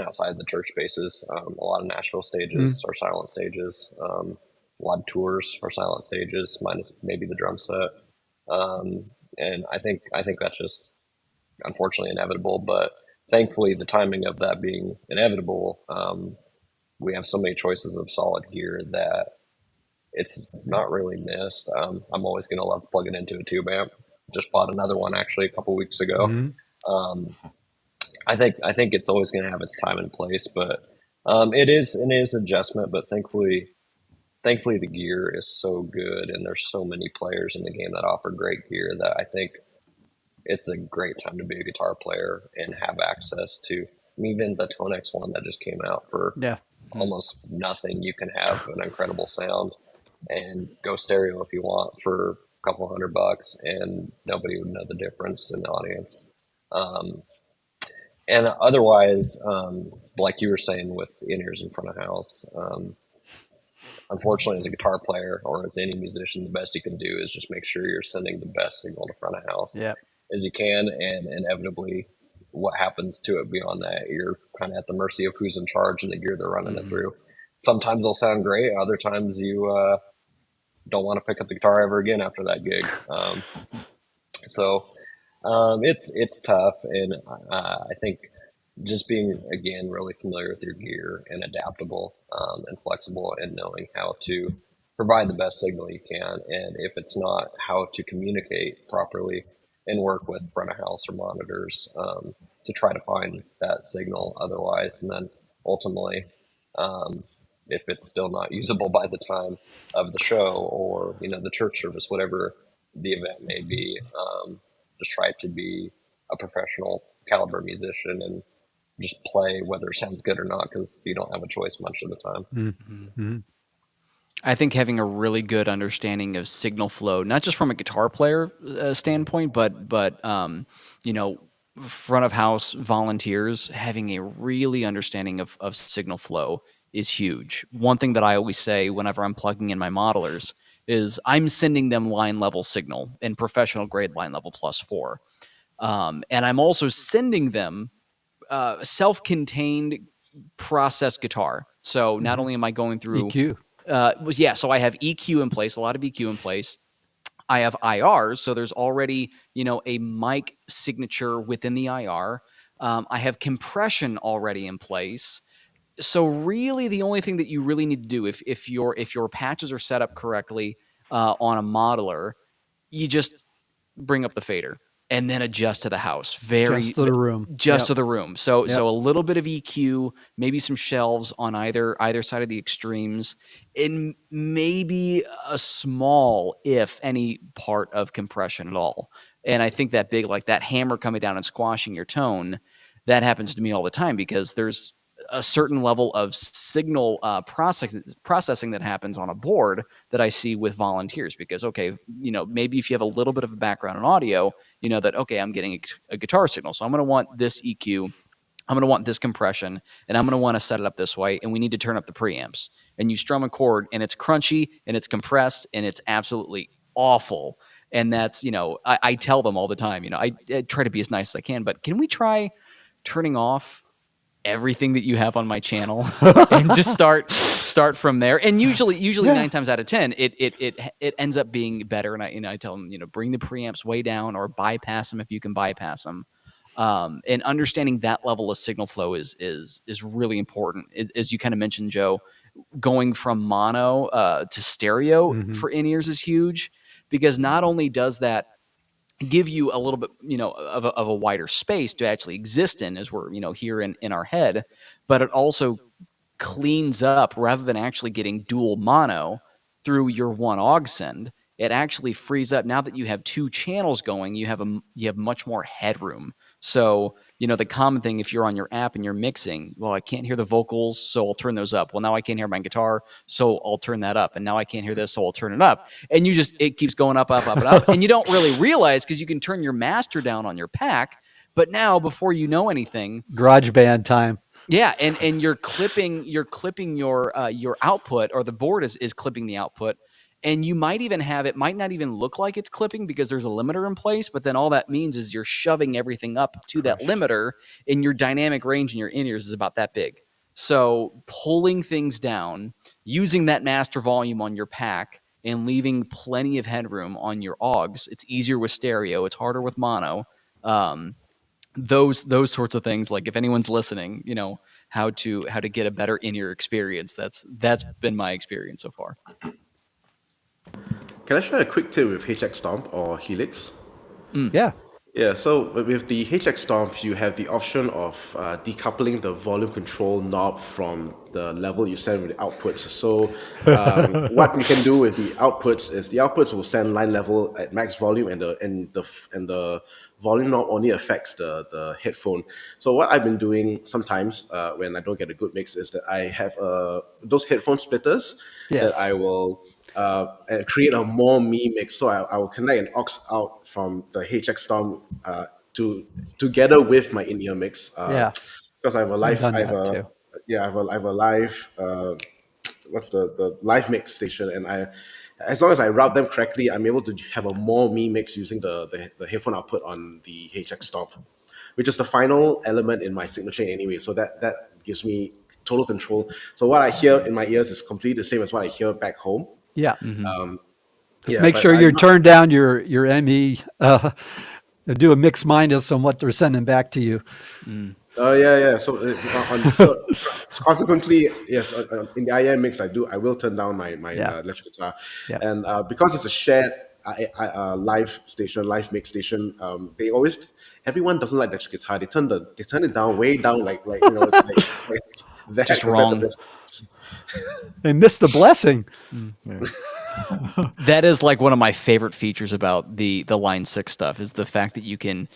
outside the church spaces, a lot of Nashville stages are silent stages. A lot of tours are silent stages, minus maybe the drum set. And I think that's just unfortunately inevitable. But thankfully, the timing of that being inevitable, we have so many choices of solid gear that it's not really missed. I'm always going to love plugging into a tube amp. Just bought another one actually a couple weeks ago. I think it's always going to have its time and place, but it is adjustment. But thankfully the gear is so good, and there's so many players in the game that offer great gear that I think it's a great time to be a guitar player and have access to even the Tone X1 that just came out for almost nothing. You can have an incredible sound and go stereo if you want for a couple $100, and nobody would know the difference in the audience. And otherwise, like you were saying with in-ears in front of house, unfortunately, as a guitar player or as any musician, the best you can do is just make sure you're sending the best signal to front of house as you can, and inevitably what happens to it beyond that, you're kind of at the mercy of who's in charge and the gear they're running it through. Sometimes they'll sound great, other times you don't want to pick up the guitar ever again after that gig. So it's tough, and I think just being, again, really familiar with your gear and adaptable and flexible, and knowing how to provide the best signal you can, and if it's not, how to communicate properly and work with front of house or monitors to try to find that signal otherwise, and then ultimately if it's still not usable by the time of the show or the church service, whatever the event may be, just try to be a professional caliber musician and just play whether it sounds good or not, because you don't have a choice much of the time. I think having a really good understanding of signal flow, not just from a guitar player standpoint, but front of house volunteers having a really understanding of signal flow is huge. One thing that I always say whenever I'm plugging in my modelers is I'm sending them line level signal and professional grade line level +4. And I'm also sending them self-contained processed guitar. So not only am I going through EQ. So I have EQ in place, a lot of EQ in place. I have IRs, so there's already a mic signature within the IR. I have compression already in place. So really, the only thing that you really need to do if your patches are set up correctly on a modeler, you just bring up the fader and then adjust to the house. Just to the room. To the room. So a little bit of EQ, maybe some shelves on either side of the extremes, and maybe a small, if any, part of compression at all. And I think that big, like that hammer coming down and squashing your tone, that happens to me all the time because there's a certain level of signal processing that happens on a board that I see with volunteers. Because, okay, maybe if you have a little bit of a background in audio, you know that, okay, I'm getting a guitar signal, so I'm going to want this EQ, I'm going to want this compression, and I'm going to want to set it up this way, and we need to turn up the preamps. And you strum a chord, and it's crunchy, and it's compressed, and it's absolutely awful. And that's, I tell them all the time, I try to be as nice as I can, but can we try turning off everything that you have on my channel and just start from there? And usually 9 times out of 10, it ends up being better. And I tell them, bring the preamps way down or bypass them if you can bypass them. And understanding that level of signal flow is really important. As you kind of mentioned, Joe, going from mono to stereo for in-ears is huge, because not only does that give you a little bit, of a wider space to actually exist in, as we're, here in our head, but it also cleans up, rather than actually getting dual mono through your one aux send. It actually frees up. Now that you have 2 channels going, you have much more headroom. So, the common thing, if you're on your app and you're mixing, well, I can't hear the vocals, so I'll turn those up. Well, now I can't hear my guitar, so I'll turn that up. And now I can't hear this, so I'll turn it up. And it keeps going up, up, up, and up. And you don't really realize, because you can turn your master down on your pack. But now, before you know anything, GarageBand time. Yeah, and you're clipping your output, or the board is clipping the output. And you might even have, it might not even look like it's clipping because there's a limiter in place, but then all that means is you're shoving everything up to that limiter, and your dynamic range in your in-ears is about that big. So pulling things down, using that master volume on your pack, and leaving plenty of headroom on your augs. It's easier with stereo. It's harder with mono. Those sorts of things. Like, if anyone's listening, how to get a better in-ear experience. That's been my experience so far. Can I share a quick tip with HX Stomp or Helix? Yeah. Yeah, so with the HX Stomp, you have the option of decoupling the volume control knob from the level you send with the outputs. So what you can do with the outputs is the outputs will send line level at max volume, and the volume knob only affects the headphone. So what I've been doing sometimes when I don't get a good mix is that I have those headphone splitters that I will and create a more me mix. So I will connect an aux out from the HX Stomp together with my in-ear mix. Because I have a live, I have a live. What's the live mix station, and as long as I route them correctly, I'm able to have a more me mix using the headphone output on the HX Stomp, which is the final element in my signal chain anyway. So that gives me total control. So what I hear in my ears is completely the same as what I hear back home. Yeah. Just make sure you turn down your ME, do a mix minus on what they're sending back to you. Yeah. So, consequently, yes, in the IM mix, I will turn down my electric guitar, and because it's a shared live mix station, everyone doesn't like electric guitar. They turn it down, way down, like it's like that. Just wrong. They missed the blessing. That is like one of my favorite features about the Line 6 stuff, is the fact that you can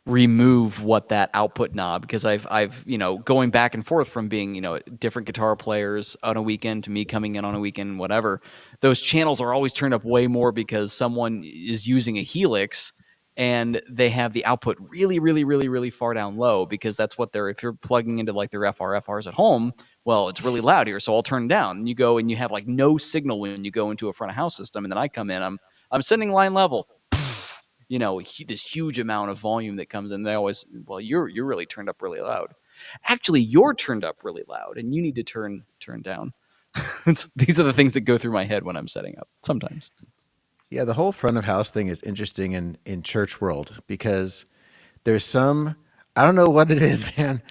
remove what that output knob, because I've going back and forth from being different guitar players on a weekend to me coming in on a weekend, whatever, those channels are always turned up way more because someone is using a Helix and they have the output really, really, really, really far down low, because that's what if you're plugging into like their FRs at home, well, it's really loud here, so I'll turn down. And you go and you have like no signal when you go into a front of house system, and then I come in, I'm sending line level, this huge amount of volume that comes in. They always, well, you're really turned up really loud. Actually, you're turned up really loud, and you need to turn down. These are the things that go through my head when I'm setting up sometimes. Yeah, the whole front of house thing is interesting in church world, because there's I don't know what it is, man.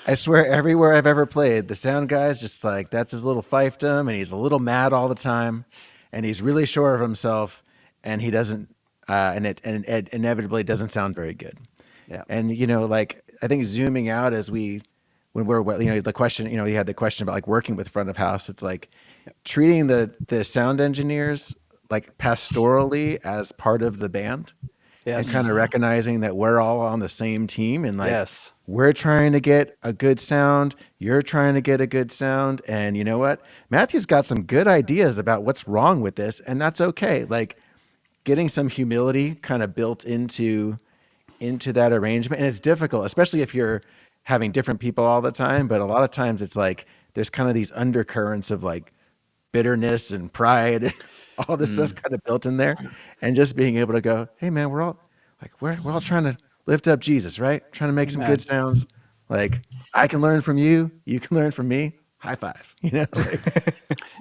I swear everywhere I've ever played, the sound guy's just like, that's his little fiefdom, and he's a little mad all the time, and he's really sure of himself, and he doesn't, and it inevitably doesn't sound very good. Yeah. And, like, I think zooming out when we're, the question, you had the question about like working with front of house, it's like treating the sound engineers like pastorally as part of the band. and Yes. kind of recognizing that we're all on the same team, and like Yes. we're trying to get a good sound, you're trying to get a good sound, and you know what? Matthew's got some good ideas about what's wrong with this, and that's okay. Like getting some humility kind of built into that arrangement. And it's difficult, especially if you're having different people all the time. But a lot of times it's like there's kind of these undercurrents of like bitterness and pride and all this stuff kind of built in there. And just being able to go, hey man, we're all trying to lift up Jesus, right? Trying to make some Amen. good sounds. Like I can learn from you, you can learn from me. High five, you know? Like,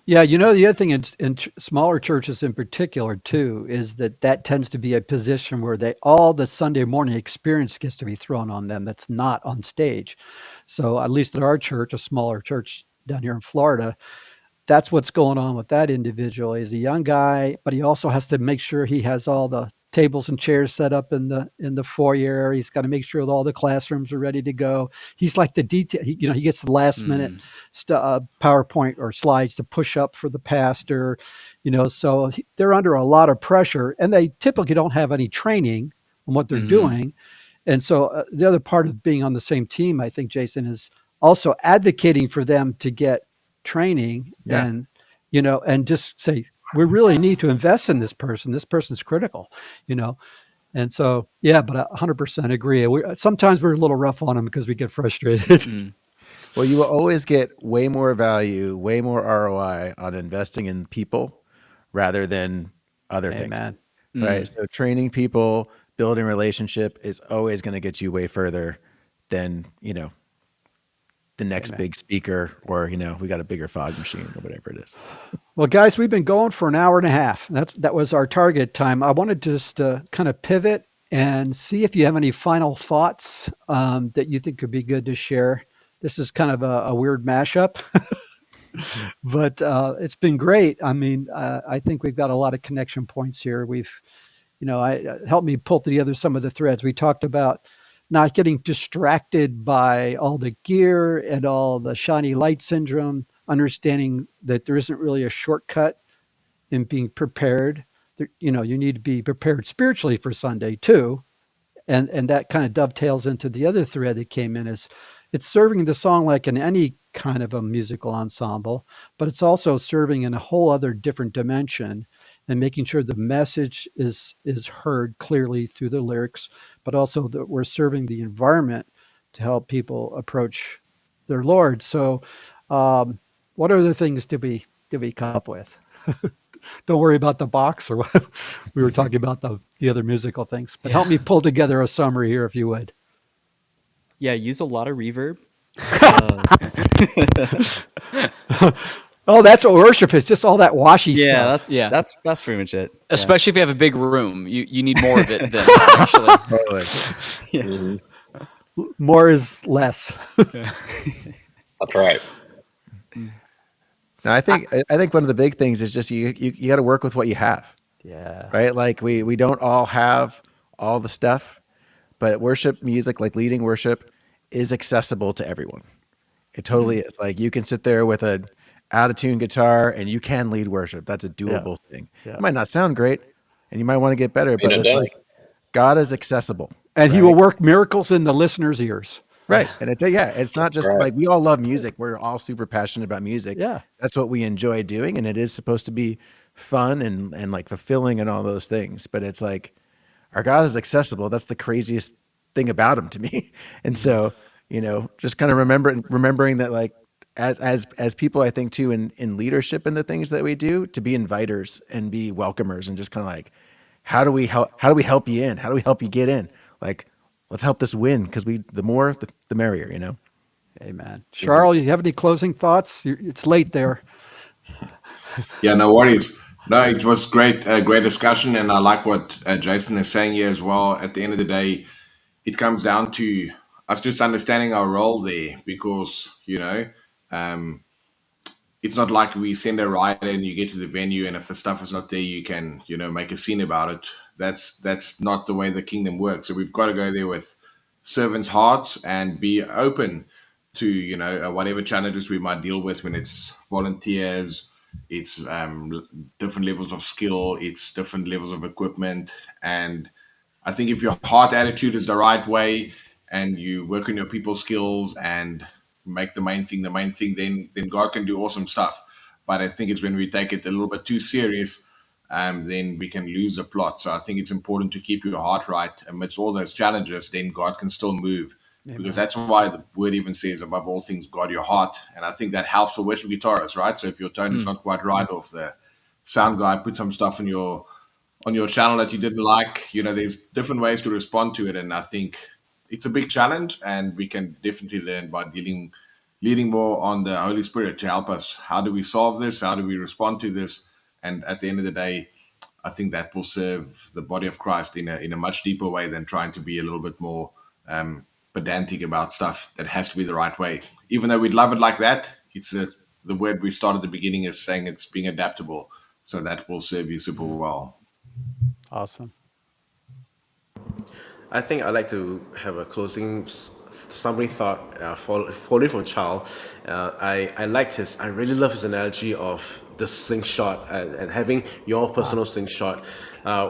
Yeah, the other thing in smaller churches in particular too is that tends to be a position where all the Sunday morning experience gets to be thrown on them that's not on stage. So at least at our church, a smaller church down here in Florida, that's what's going on with that individual. He's a young guy, but he also has to make sure he has all the tables and chairs set up in the foyer. He's got to make sure that all the classrooms are ready to go. He's like the detail. He gets the last minute PowerPoint or slides to push up for the pastor. So they're under a lot of pressure, and they typically don't have any training on what they're doing. And so the other part of being on the same team, I think, Jason, is also advocating for them to get training and just say, we really need to invest in this person. This person's critical, And so, but I 100% agree. Sometimes we're a little rough on them because we get frustrated. well, you will always get way more value, way more ROI on investing in people rather than other things. Amen. Right. So training people, building relationship is always going to get you way further than, the next big speaker, or, we got a bigger fog machine or whatever it is. Well, guys, we've been going for an hour and a half. That was our target time. I wanted to just kind of pivot and see if you have any final thoughts that you think could be good to share. This is kind of a weird mashup, but it's been great. I mean, I think we've got a lot of connection points here. We've, helped me pull together some of the threads. We talked about not getting distracted by all the gear and all the shiny light syndrome, understanding that there isn't really a shortcut in being prepared. You need to be prepared spiritually for Sunday too. And that kind of dovetails into the other thread that came in is it's serving the song like in any kind of a musical ensemble, but it's also serving in a whole other different dimension and making sure the message is heard clearly through the lyrics, but also that we're serving the environment to help people approach their Lord. So what other things did we come up with? Don't worry about the box or what we were talking about the other musical things, but help me pull together a summary here if you would. Yeah, use a lot of reverb. Oh, that's what worship is, just all that washy stuff. That's pretty much it. Especially if you have a big room, you need more of it than actually. More is less. That's right. Now, I think one of the big things is just you got to work with what you have. Yeah. Right. Like we don't all have all the stuff, but worship music, like leading worship, is accessible to everyone. It totally is. Like you can sit there with a out-of-tune guitar and you can lead worship. That's a doable thing. Yeah. It might not sound great and you might want to get better, but it's like God is accessible. And he will work miracles in the listener's ears. Right. And it's not just like we all love music. We're all super passionate about music. Yeah. That's what we enjoy doing. And it is supposed to be fun and like fulfilling and all those things. But it's like our God is accessible. That's the craziest thing about him to me. And so, just kind of remembering that like as people, I think too, in leadership and the things that we do, to be inviters and be welcomers and just kind of like, how do we help you in? How do we help you get in? Like, let's help this win, because the more, the merrier, Amen. Charl, you have any closing thoughts? It's late there. Yeah, no worries. No, it was great discussion, and I like what Jason is saying here as well. At the end of the day, it comes down to us just understanding our role there, because it's not like we send a rider and you get to the venue, and if the stuff is not there, you can make a scene about it. That's not the way the kingdom works. So we've got to go there with servants' hearts and be open to whatever challenges we might deal with when it's volunteers. It's different levels of skill, it's different levels of equipment, and I think if your heart attitude is the right way and you work on your people skills and make the main thing, then God can do awesome stuff. But I think it's when we take it a little bit too serious, then we can lose the plot. So I think it's important to keep your heart right amidst all those challenges. Then God can still move, because that's why the word even says, above all things, guard your heart. And I think that helps for worship guitarists, right? So if your tone is not quite right, or if the sound guy put some stuff on your channel that you didn't like, there's different ways to respond to it. And I think it's a big challenge, and we can definitely learn by leading more on the Holy Spirit to help us. How do we solve this? How do we respond to this? And at the end of the day, I think that will serve the body of Christ in a much deeper way than trying to be a little bit more pedantic about stuff that has to be the right way. Even though we'd love it like that, it's the word we started at the beginning is saying it's being adaptable. So that will serve you super well. Awesome. I think I'd like to have a closing summary thought following from Charl. I really love his analogy of the slingshot and having your personal slingshot.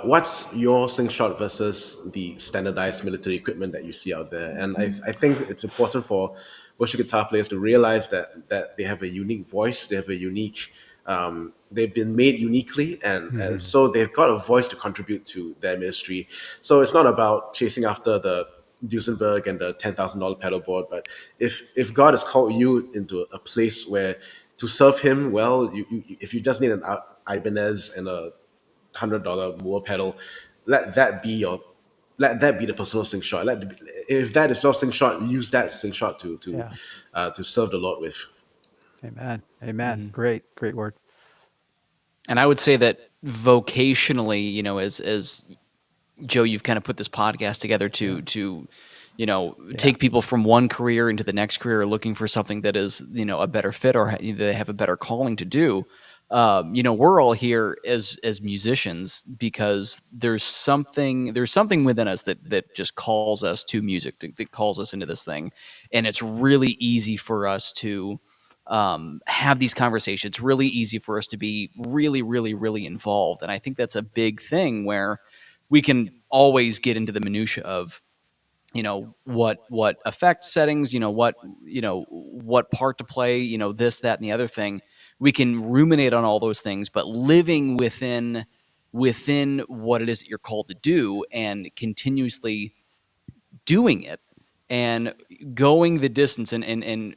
What's your slingshot versus the standardized military equipment that you see out there? And I think it's important for worship guitar players to realize that they have a unique voice, they have a unique they've been made uniquely, and so they've got a voice to contribute to their ministry. So it's not about chasing after the Duesenberg and the $10,000 pedal board, but if God has called you into a place where to serve Him well, if you just need an Ibanez and a $100 Moore pedal, let that be the personal slingshot. If that is your slingshot, use that slingshot to serve the Lord with. Amen. Amen. Great word. And I would say that vocationally, as Joe, you've kind of put this podcast together to take people from one career into the next career, looking for something that is, a better fit, or they have a better calling to do. We're all here as musicians because there's something within us that just calls us to music, that calls us into this thing. And it's really easy for us to have these conversations. It's really easy for us to be really, really, really involved. And I think that's a big thing where we can always get into the minutia of, what effect settings, what part to play, this, that, and the other thing. We can ruminate on all those things, but living within what it is that you're called to do and continuously doing it and going the distance and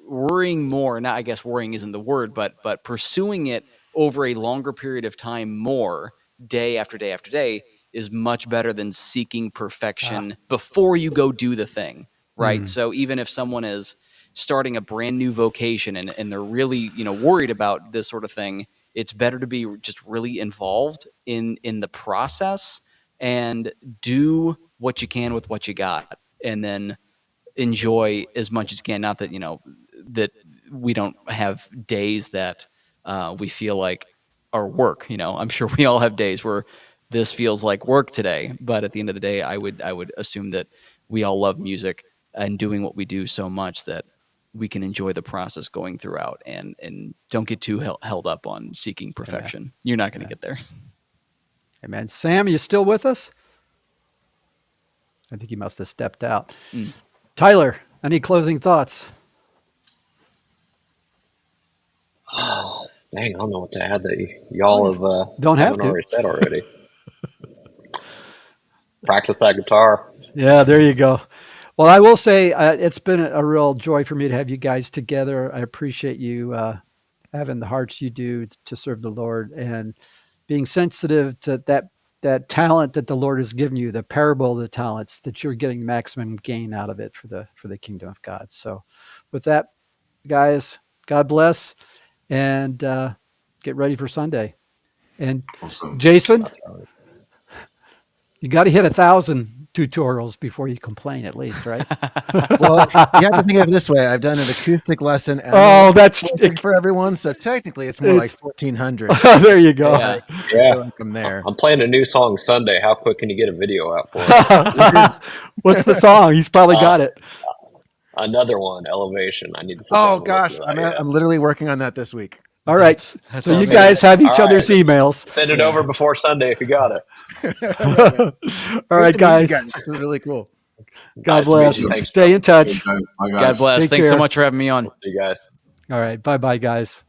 worrying more. Not, I guess worrying isn't the word, but pursuing it over a longer period of time, more day after day after day, is much better than seeking perfection before you go do the thing, right? So even if someone is starting a brand new vocation and they're really, worried about this sort of thing, it's better to be just really involved in the process and do what you can with what you got, and then enjoy as much as you can. Not that, that we don't have days that we feel like are work. I'm sure we all have days where this feels like work today, but at the end of the day, I would assume that we all love music and doing what we do so much that we can enjoy the process going throughout, and don't get too held up on seeking perfection. Amen. You're not going to get there. Amen. Sam, you still with us? I think he must have stepped out. Tyler, any closing thoughts? Oh, dang, I don't know what to add that y'all have don't have to. already said already. Practice that guitar. Yeah, there you go. Well, I will say it's been a real joy for me to have you guys together. I appreciate you having the hearts you do to serve the Lord and being sensitive to that talent that the Lord has given you, the parable of the talents, that you're getting maximum gain out of it for the kingdom of God. So with that, guys, God bless, and get ready for Sunday. And Awesome. Jason, you got to hit 1,000 tutorials before you complain, at least, right? Well, you have to think of it this way. I've done an acoustic lesson. Oh, that's for everyone. So technically, it's more like 1,400. There you go. Yeah. Like I'm there. I'm playing a new song Sunday. How quick can you get a video out for it? What's the song? He's probably got it. Another one, Elevation. I need to. Oh gosh, I'm literally working on that this week. All right. That's So you awesome. guys have each All other's right. emails. Send it over before Sunday if you got it. All right, guys. This was really cool. God Nice to meet bless. you. Thanks, Stay in touch. Bye, guys. God bless. Take Thanks so care. much for having me on. We'll see you guys. All right. Bye-bye, guys.